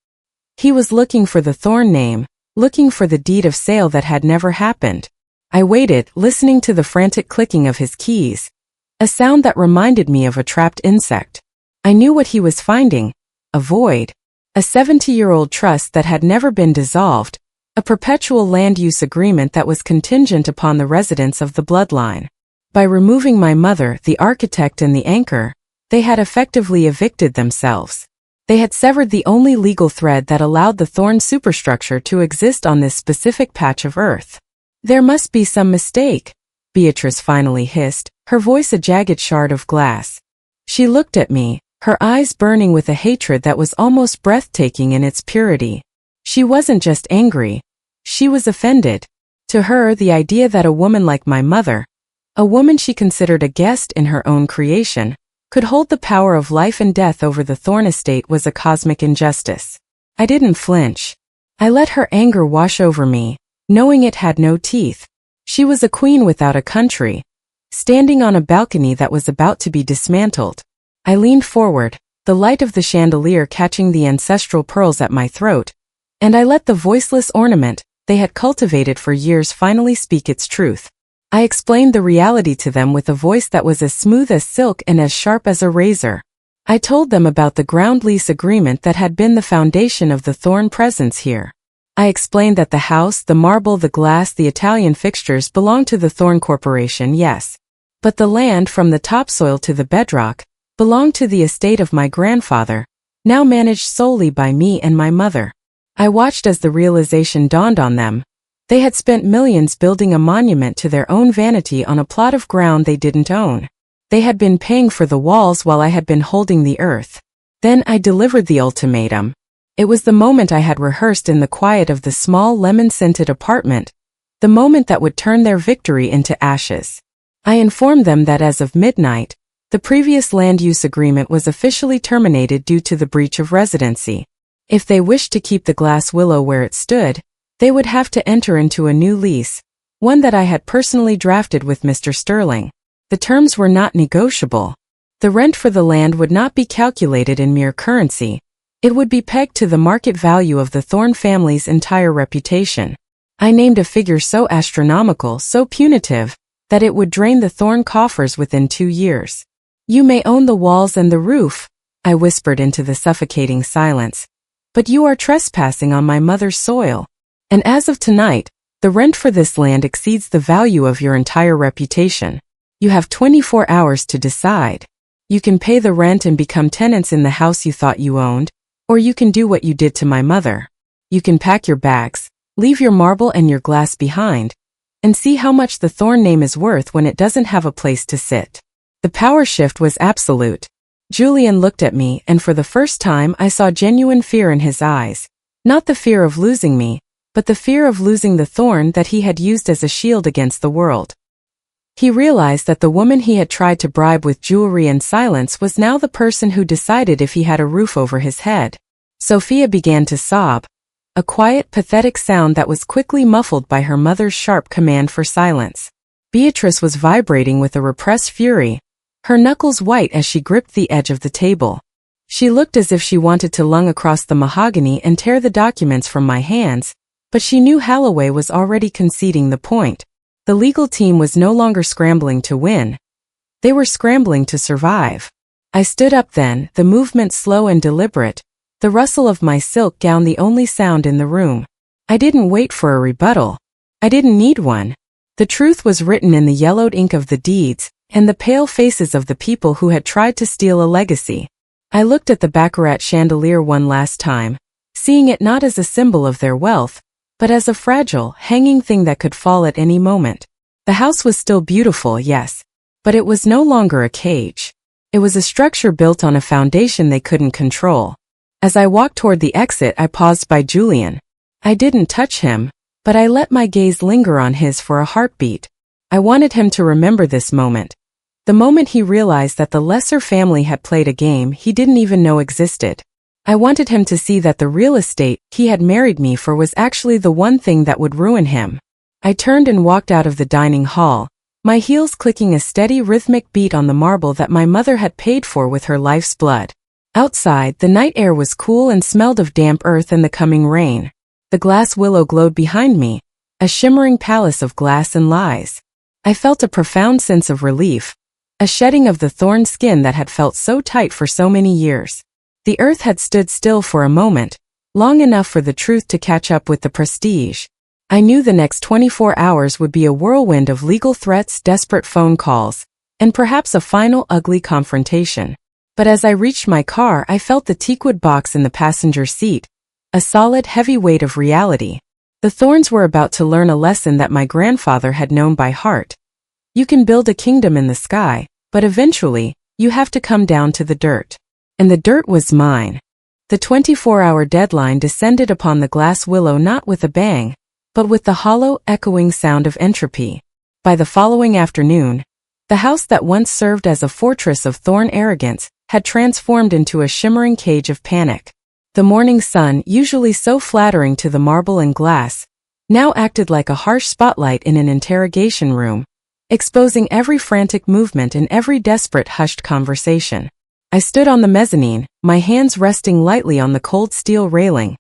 He was looking for the Thorne name, looking for the deed of sale that had never happened. I waited, listening to the frantic clicking of his keys, a sound that reminded me of a trapped insect. I knew what he was finding, a void, a 70-year-old trust that had never been dissolved, a perpetual land use agreement that was contingent upon the residents of the bloodline. By removing my mother, the architect and the anchor, they had effectively evicted themselves. They had severed the only legal thread that allowed the Thorne superstructure to exist on this specific patch of earth. There must be some mistake, Beatrice finally hissed, her voice a jagged shard of glass. She looked at me, her eyes burning with a hatred that was almost breathtaking in its purity. She wasn't just angry. She was offended. To her, the idea that a woman like my mother, a woman she considered a guest in her own creation, could hold the power of life and death over the Thorne estate was a cosmic injustice. I didn't flinch. I let her anger wash over me, knowing it had no teeth. She was a queen without a country, standing on a balcony that was about to be dismantled. I leaned forward, the light of the chandelier catching the ancestral pearls at my throat, and I let the voiceless ornament they had cultivated for years finally speak its truth. I explained the reality to them with a voice that was as smooth as silk and as sharp as a razor. I told them about the ground lease agreement that had been the foundation of the Thorne presence here. I explained that the house, the marble, the glass, the Italian fixtures belonged to the Thorne Corporation, yes. But the land, from the topsoil to the bedrock, belonged to the estate of my grandfather, now managed solely by me and my mother. I watched as the realization dawned on them. They had spent millions building a monument to their own vanity on a plot of ground they didn't own. They had been paying for the walls while I had been holding the earth. Then I delivered the ultimatum. It was the moment I had rehearsed in the quiet of the small lemon-scented apartment, the moment that would turn their victory into ashes. I informed them that as of midnight, the previous land use agreement was officially terminated due to the breach of residency. If they wished to keep the glass willow where it stood, they would have to enter into a new lease, one that I had personally drafted with Mr. Sterling. The terms were not negotiable. The rent for the land would not be calculated in mere currency. It would be pegged to the market value of the Thorne family's entire reputation. I named a figure so astronomical, so punitive, that it would drain the Thorne coffers within 2 years. "You may own the walls and the roof," I whispered into the suffocating silence, "but you are trespassing on my mother's soil. And as of tonight, the rent for this land exceeds the value of your entire reputation." You have 24 hours to decide. You can pay the rent and become tenants in the house you thought you owned, or you can do what you did to my mother. You can pack your bags, leave your marble and your glass behind, and see how much the thorn name is worth when it doesn't have a place to sit. The power shift was absolute. Julian looked at me, and for the first time I saw genuine fear in his eyes. Not the fear of losing me, but the fear of losing the thorn that he had used as a shield against the world. He realized that the woman he had tried to bribe with jewelry and silence was now the person who decided if he had a roof over his head. Sophia began to sob, a quiet, pathetic sound that was quickly muffled by her mother's sharp command for silence. Beatrice was vibrating with a repressed fury, her knuckles white as she gripped the edge of the table. She looked as if she wanted to lung across the mahogany and tear the documents from my hands, but she knew Holloway was already conceding the point. The legal team was no longer scrambling to win. They were scrambling to survive. I stood up then, the movement slow and deliberate, the rustle of my silk gown the only sound in the room. I didn't wait for a rebuttal. I didn't need one. The truth was written in the yellowed ink of the deeds, and the pale faces of the people who had tried to steal a legacy. I looked at the baccarat chandelier one last time, seeing it not as a symbol of their wealth, but as a fragile, hanging thing that could fall at any moment. The house was still beautiful, yes, but it was no longer a cage. It was a structure built on a foundation they couldn't control. As I walked toward the exit, I paused by Julian. I didn't touch him, but I let my gaze linger on his for a heartbeat. I wanted him to remember this moment. The moment he realized that the lesser family had played a game he didn't even know existed. I wanted him to see that the real estate he had married me for was actually the one thing that would ruin him. I turned and walked out of the dining hall, my heels clicking a steady rhythmic beat on the marble that my mother had paid for with her life's blood. Outside, the night air was cool and smelled of damp earth and the coming rain. The glass willow glowed behind me, a shimmering palace of glass and lies. I felt a profound sense of relief, a shedding of the thorn skin that had felt so tight for so many years. The earth had stood still for a moment, long enough for the truth to catch up with the prestige. I knew the next 24 hours would be a whirlwind of legal threats, desperate phone calls, and perhaps a final ugly confrontation. But as I reached my car, I felt the teakwood box in the passenger seat, a solid, heavy weight of reality. The thorns were about to learn a lesson that my grandfather had known by heart. You can build a kingdom in the sky, but eventually, you have to come down to the dirt. And the dirt was mine. The 24-hour deadline descended upon the glass willow not with a bang, but with the hollow, echoing sound of entropy. By the following afternoon, the house that once served as a fortress of thorn arrogance had transformed into a shimmering cage of panic. The morning sun, usually so flattering to the marble and glass, now acted like a harsh spotlight in an interrogation room, exposing every frantic movement and every desperate hushed conversation. I stood on the mezzanine, my hands resting lightly on the cold steel railing,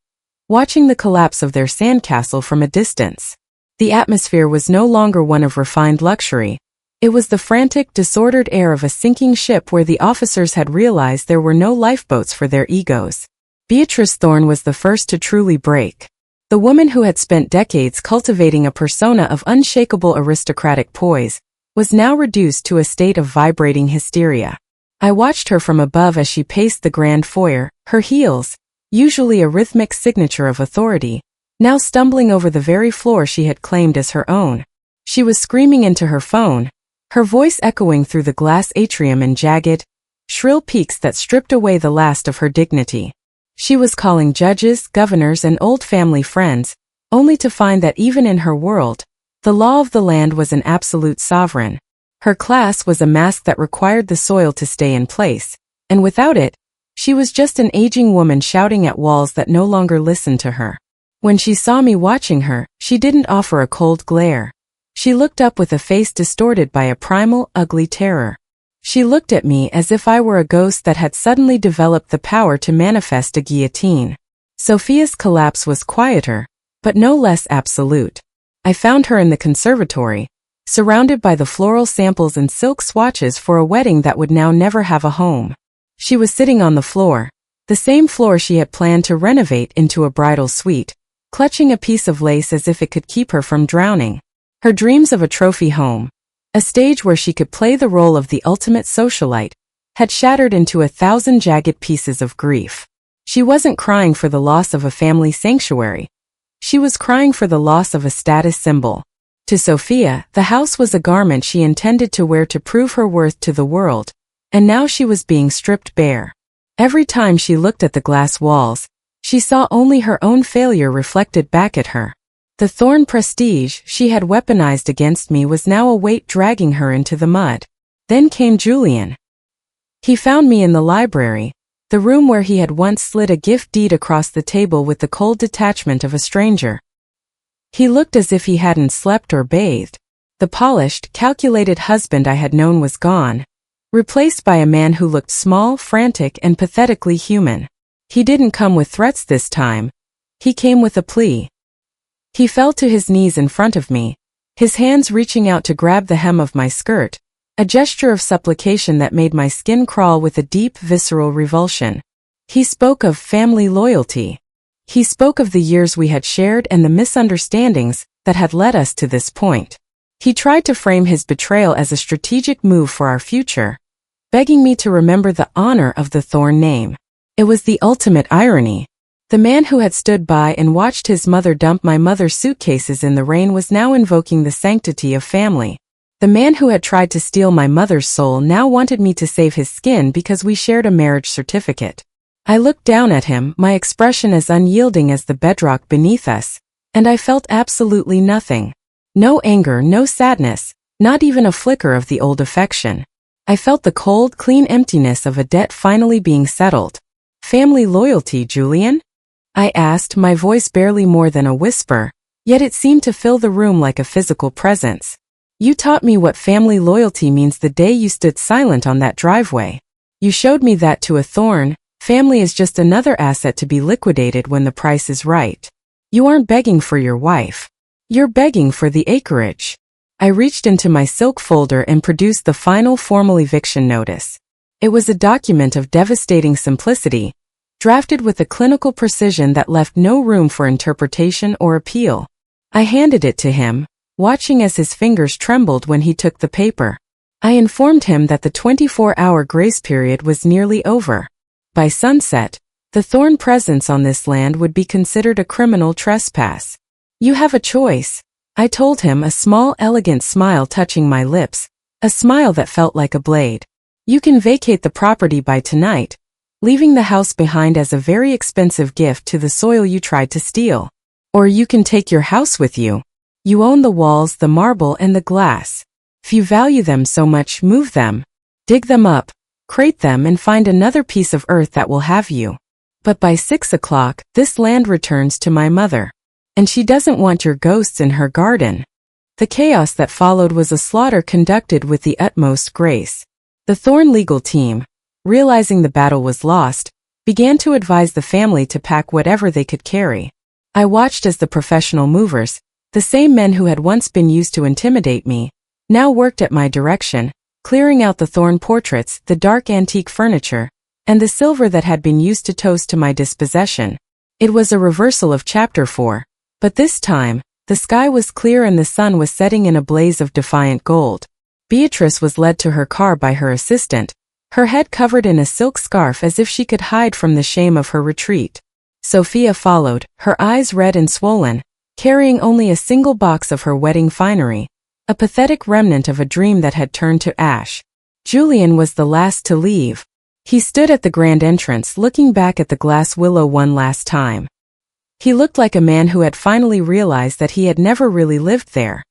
watching the collapse of their sandcastle from a distance. The atmosphere was no longer one of refined luxury. It was the frantic, disordered air of a sinking ship where the officers had realized there were no lifeboats for their egos. Beatrice Thorne was the first to truly break. The woman who had spent decades cultivating a persona of unshakable aristocratic poise was now reduced to a state of vibrating hysteria. I watched her from above as she paced the grand foyer, her heels, usually a rhythmic signature of authority, now stumbling over the very floor she had claimed as her own. She was screaming into her phone, her voice echoing through the glass atrium in jagged, shrill peaks that stripped away the last of her dignity. She was calling judges, governors, and old family friends, only to find that even in her world, the law of the land was an absolute sovereign. Her class was a mask that required the soil to stay in place, and without it, she was just an aging woman shouting at walls that no longer listened to her. When she saw me watching her, she didn't offer a cold glare. She looked up with a face distorted by a primal, ugly terror. She looked at me as if I were a ghost that had suddenly developed the power to manifest a guillotine. Sophia's collapse was quieter, but no less absolute. I found her in the conservatory, surrounded by the floral samples and silk swatches for a wedding that would now never have a home. She was sitting on the floor, the same floor she had planned to renovate into a bridal suite, clutching a piece of lace as if it could keep her from drowning. Her dreams of a trophy home, A stage where she could play the role of the ultimate socialite, had shattered into 1,000 jagged pieces of grief. She wasn't crying for the loss of a family sanctuary. She was crying for the loss of a status symbol. To Sophia, the house was a garment she intended to wear to prove her worth to the world, and now she was being stripped bare. Every time she looked at the glass walls, she saw only her own failure reflected back at her. The thorn prestige she had weaponized against me was now a weight dragging her into the mud. Then came Julian. He found me in the library, the room where he had once slid a gift deed across the table with the cold detachment of a stranger. He looked as if he hadn't slept or bathed. The polished, calculated husband I had known was gone, replaced by a man who looked small, frantic, and pathetically human. He didn't come with threats this time. He came with a plea. He fell to his knees in front of me, his hands reaching out to grab the hem of my skirt, a gesture of supplication that made my skin crawl with a deep, visceral revulsion. He spoke of family loyalty. He spoke of the years we had shared and the misunderstandings that had led us to this point. He tried to frame his betrayal as a strategic move for our future, begging me to remember the honor of the Thorn name. It was the ultimate irony. The man who had stood by and watched his mother dump my mother's suitcases in the rain was now invoking the sanctity of family. The man who had tried to steal my mother's soul now wanted me to save his skin because we shared a marriage certificate. I looked down at him, my expression as unyielding as the bedrock beneath us, and I felt absolutely nothing. No anger, no sadness, not even a flicker of the old affection. I felt the cold, clean emptiness of a debt finally being settled. Family loyalty, Julian? I asked, my voice barely more than a whisper, yet it seemed to fill the room like a physical presence. You taught me what family loyalty means the day you stood silent on that driveway. You showed me that to a thorn, family is just another asset to be liquidated when the price is right. You aren't begging for your wife. You're begging for the acreage. I reached into my silk folder and produced the final formal eviction notice. It was a document of devastating simplicity, drafted with a clinical precision that left no room for interpretation or appeal. I handed it to him, watching as his fingers trembled when he took the paper. I informed him that the 24-hour grace period was nearly over. By sunset, the Thorn presence on this land would be considered a criminal trespass. You have a choice, I told him, a small, elegant smile touching my lips, a smile that felt like a blade. You can vacate the property by tonight, leaving the house behind as a very expensive gift to the soil you tried to steal. Or you can take your house with you. You own the walls, the marble, and the glass. If you value them so much, move them. Dig them up, crate them, and find another piece of earth that will have you. But by 6 o'clock, this land returns to my mother. And she doesn't want your ghosts in her garden. The chaos that followed was a slaughter conducted with the utmost grace. The Thorn legal team, realizing the battle was lost, began to advise the family to pack whatever they could carry. I watched as the professional movers, the same men who had once been used to intimidate me, now worked at my direction, clearing out the Thorn portraits, the dark antique furniture, and the silver that had been used to toast to my dispossession. It was a reversal of Chapter 4, but this time, the sky was clear and the sun was setting in a blaze of defiant gold. Beatrice was led to her car by her assistant, her head covered in a silk scarf as if she could hide from the shame of her retreat. Sophia followed, her eyes red and swollen, carrying only a single box of her wedding finery, a pathetic remnant of a dream that had turned to ash. Julian was the last to leave. He stood at the grand entrance looking back at the glass willow one last time. He looked like a man who had finally realized that he had never really lived there.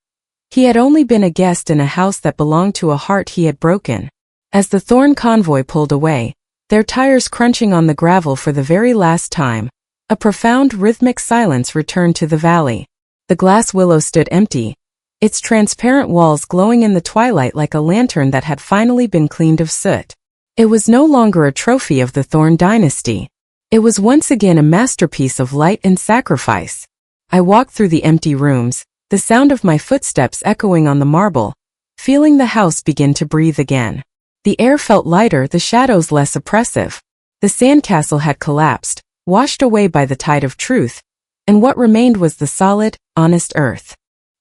He had only been a guest in a house that belonged to a heart he had broken. As the Thorn convoy pulled away, their tires crunching on the gravel for the very last time, a profound rhythmic silence returned to the valley. The glass willow stood empty, its transparent walls glowing in the twilight like a lantern that had finally been cleaned of soot. It was no longer a trophy of the Thorn dynasty. It was once again a masterpiece of light and sacrifice. I walked through the empty rooms, the sound of my footsteps echoing on the marble, feeling the house begin to breathe again. The air felt lighter, the shadows less oppressive. The sandcastle had collapsed, washed away by the tide of truth, and what remained was the solid, honest earth.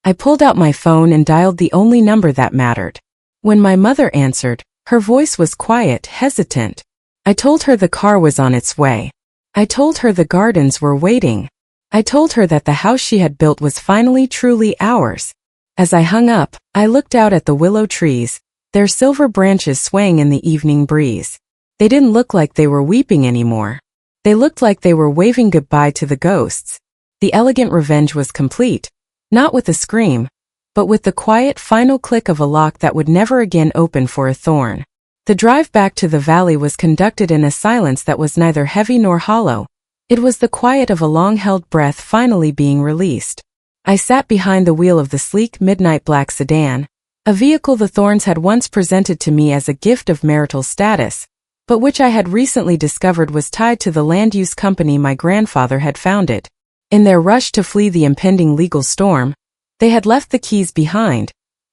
I pulled out my phone and dialed the only number that mattered. When my mother answered, her voice was quiet, hesitant. I told her the car was on its way. I told her the gardens were waiting. I told her that the house she had built was finally truly ours. As I hung up, I looked out at the willow trees, their silver branches swaying in the evening breeze. They didn't look like they were weeping anymore. They looked like they were waving goodbye to the ghosts. The elegant revenge was complete, not with a scream, but with the quiet final click of a lock that would never again open for a thorn. The drive back to the valley was conducted in a silence that was neither heavy nor hollow. It was the quiet of a long-held breath finally being released. I sat behind the wheel of the sleek midnight black sedan, a vehicle the Thorns had once presented to me as a gift of marital status, but which I had recently discovered was tied to the land-use company my grandfather had founded. In their rush to flee the impending legal storm, they had left the keys behind,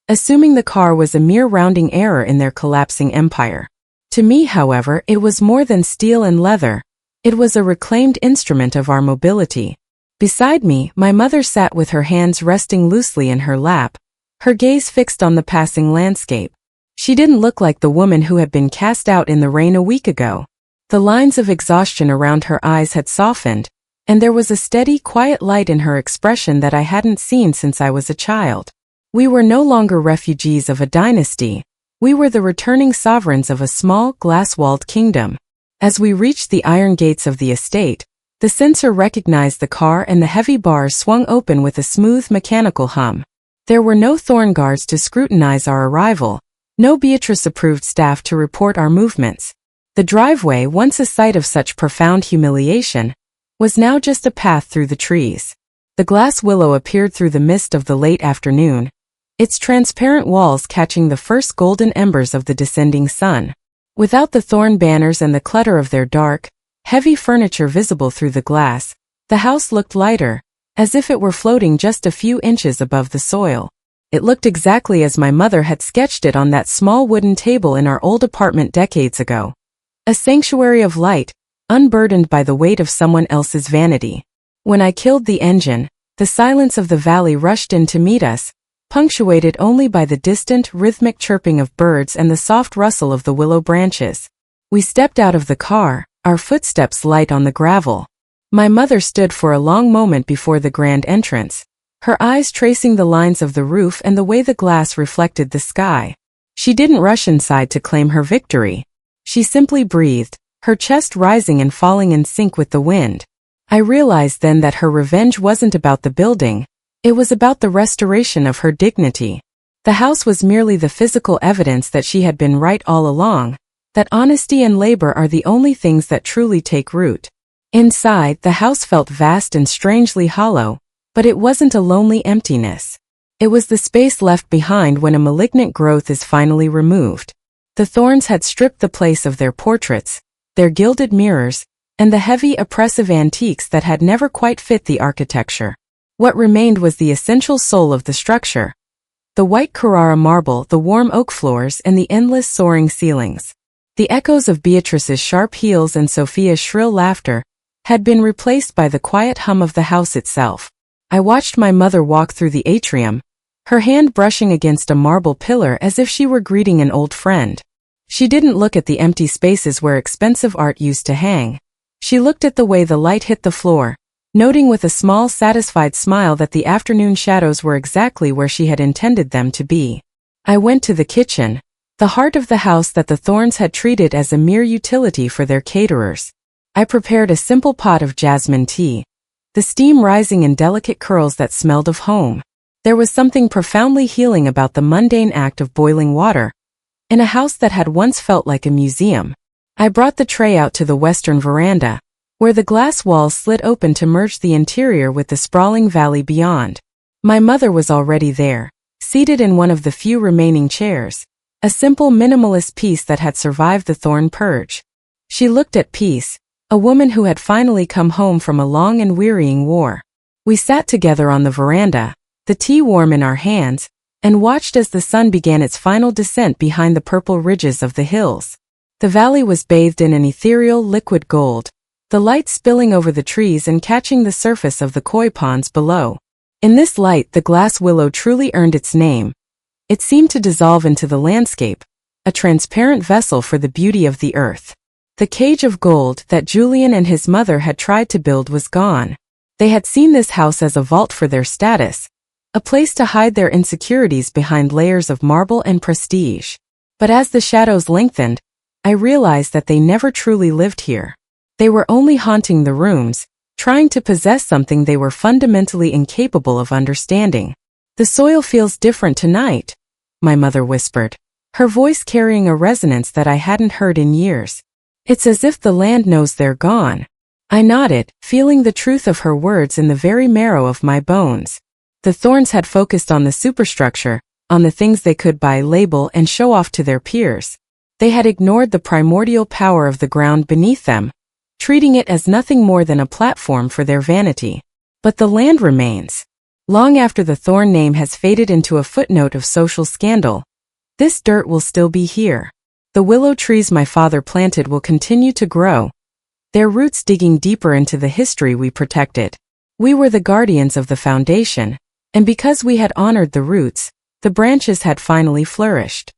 assuming the car was a mere rounding error in their collapsing empire. To me, however, it was more than steel and leather. It was a reclaimed instrument of our mobility. Beside me, my mother sat with her hands resting loosely in her lap, her gaze fixed on the passing landscape. She didn't look like the woman who had been cast out in the rain a week ago. The lines of exhaustion around her eyes had softened, and there was a steady, quiet light in her expression that I hadn't seen since I was a child. We were no longer refugees of a dynasty. We were the returning sovereigns of a small, glass-walled kingdom. As we reached the iron gates of the estate, the censor recognized the car and the heavy bars swung open with a smooth mechanical hum. There were no thorn guards to scrutinize our arrival, no Beatrice-approved staff to report our movements. The driveway, once a site of such profound humiliation, was now just a path through the trees. The glass willow appeared through the mist of the late afternoon, its transparent walls catching the first golden embers of the descending sun. Without the thorn banners and the clutter of their dark, heavy furniture visible through the glass, the house looked lighter, as if it were floating just a few inches above the soil. It looked exactly as my mother had sketched it on that small wooden table in our old apartment decades ago. A sanctuary of light, unburdened by the weight of someone else's vanity. When I killed the engine, the silence of the valley rushed in to meet us, punctuated only by the distant, rhythmic chirping of birds and the soft rustle of the willow branches. We stepped out of the car, our footsteps light on the gravel. My mother stood for a long moment before the grand entrance, her eyes tracing the lines of the roof and the way the glass reflected the sky. She didn't rush inside to claim her victory. She simply breathed, her chest rising and falling in sync with the wind. I realized then that her revenge wasn't about the building. It was about the restoration of her dignity. The house was merely the physical evidence that she had been right all along, that honesty and labor are the only things that truly take root. Inside, the house felt vast and strangely hollow, but it wasn't a lonely emptiness. It was the space left behind when a malignant growth is finally removed. The thorns had stripped the place of their portraits, their gilded mirrors, and the heavy, oppressive antiques that had never quite fit the architecture. What remained was the essential soul of the structure. The white Carrara marble, the warm oak floors, and the endless soaring ceilings. The echoes of Beatrice's sharp heels and Sophia's shrill laughter had been replaced by the quiet hum of the house itself. I watched my mother walk through the atrium, her hand brushing against a marble pillar as if she were greeting an old friend. She didn't look at the empty spaces where expensive art used to hang. She looked at the way the light hit the floor, noting with a small satisfied smile that the afternoon shadows were exactly where she had intended them to be. I went to the kitchen, the heart of the house that the Thorns had treated as a mere utility for their caterers. I prepared a simple pot of jasmine tea, the steam rising in delicate curls that smelled of home. There was something profoundly healing about the mundane act of boiling water, in a house that had once felt like a museum. I brought the tray out to the western veranda, where the glass walls slid open to merge the interior with the sprawling valley beyond. My mother was already there, seated in one of the few remaining chairs, a simple minimalist piece that had survived the thorn purge. She looked at peace, a woman who had finally come home from a long and wearying war. We sat together on the veranda, the tea warm in our hands, and watched as the sun began its final descent behind the purple ridges of the hills. The valley was bathed in an ethereal liquid gold, the light spilling over the trees and catching the surface of the koi ponds below. In this light, the glass willow truly earned its name. It seemed to dissolve into the landscape, a transparent vessel for the beauty of the earth. The cage of gold that Julian and his mother had tried to build was gone. They had seen this house as a vault for their status, a place to hide their insecurities behind layers of marble and prestige. But as the shadows lengthened, I realized that they never truly lived here. They were only haunting the rooms, trying to possess something they were fundamentally incapable of understanding. "The soil feels different tonight," my mother whispered, her voice carrying a resonance that I hadn't heard in years. "It's as if the land knows they're gone." I nodded, feeling the truth of her words in the very marrow of my bones. The thorns had focused on the superstructure, on the things they could buy, label, and show off to their peers. They had ignored the primordial power of the ground beneath them, treating it as nothing more than a platform for their vanity. But the land remains. Long after the thorn name has faded into a footnote of social scandal, this dirt will still be here. The willow trees my father planted will continue to grow, their roots digging deeper into the history we protected. We were the guardians of the foundation, and because we had honored the roots, the branches had finally flourished.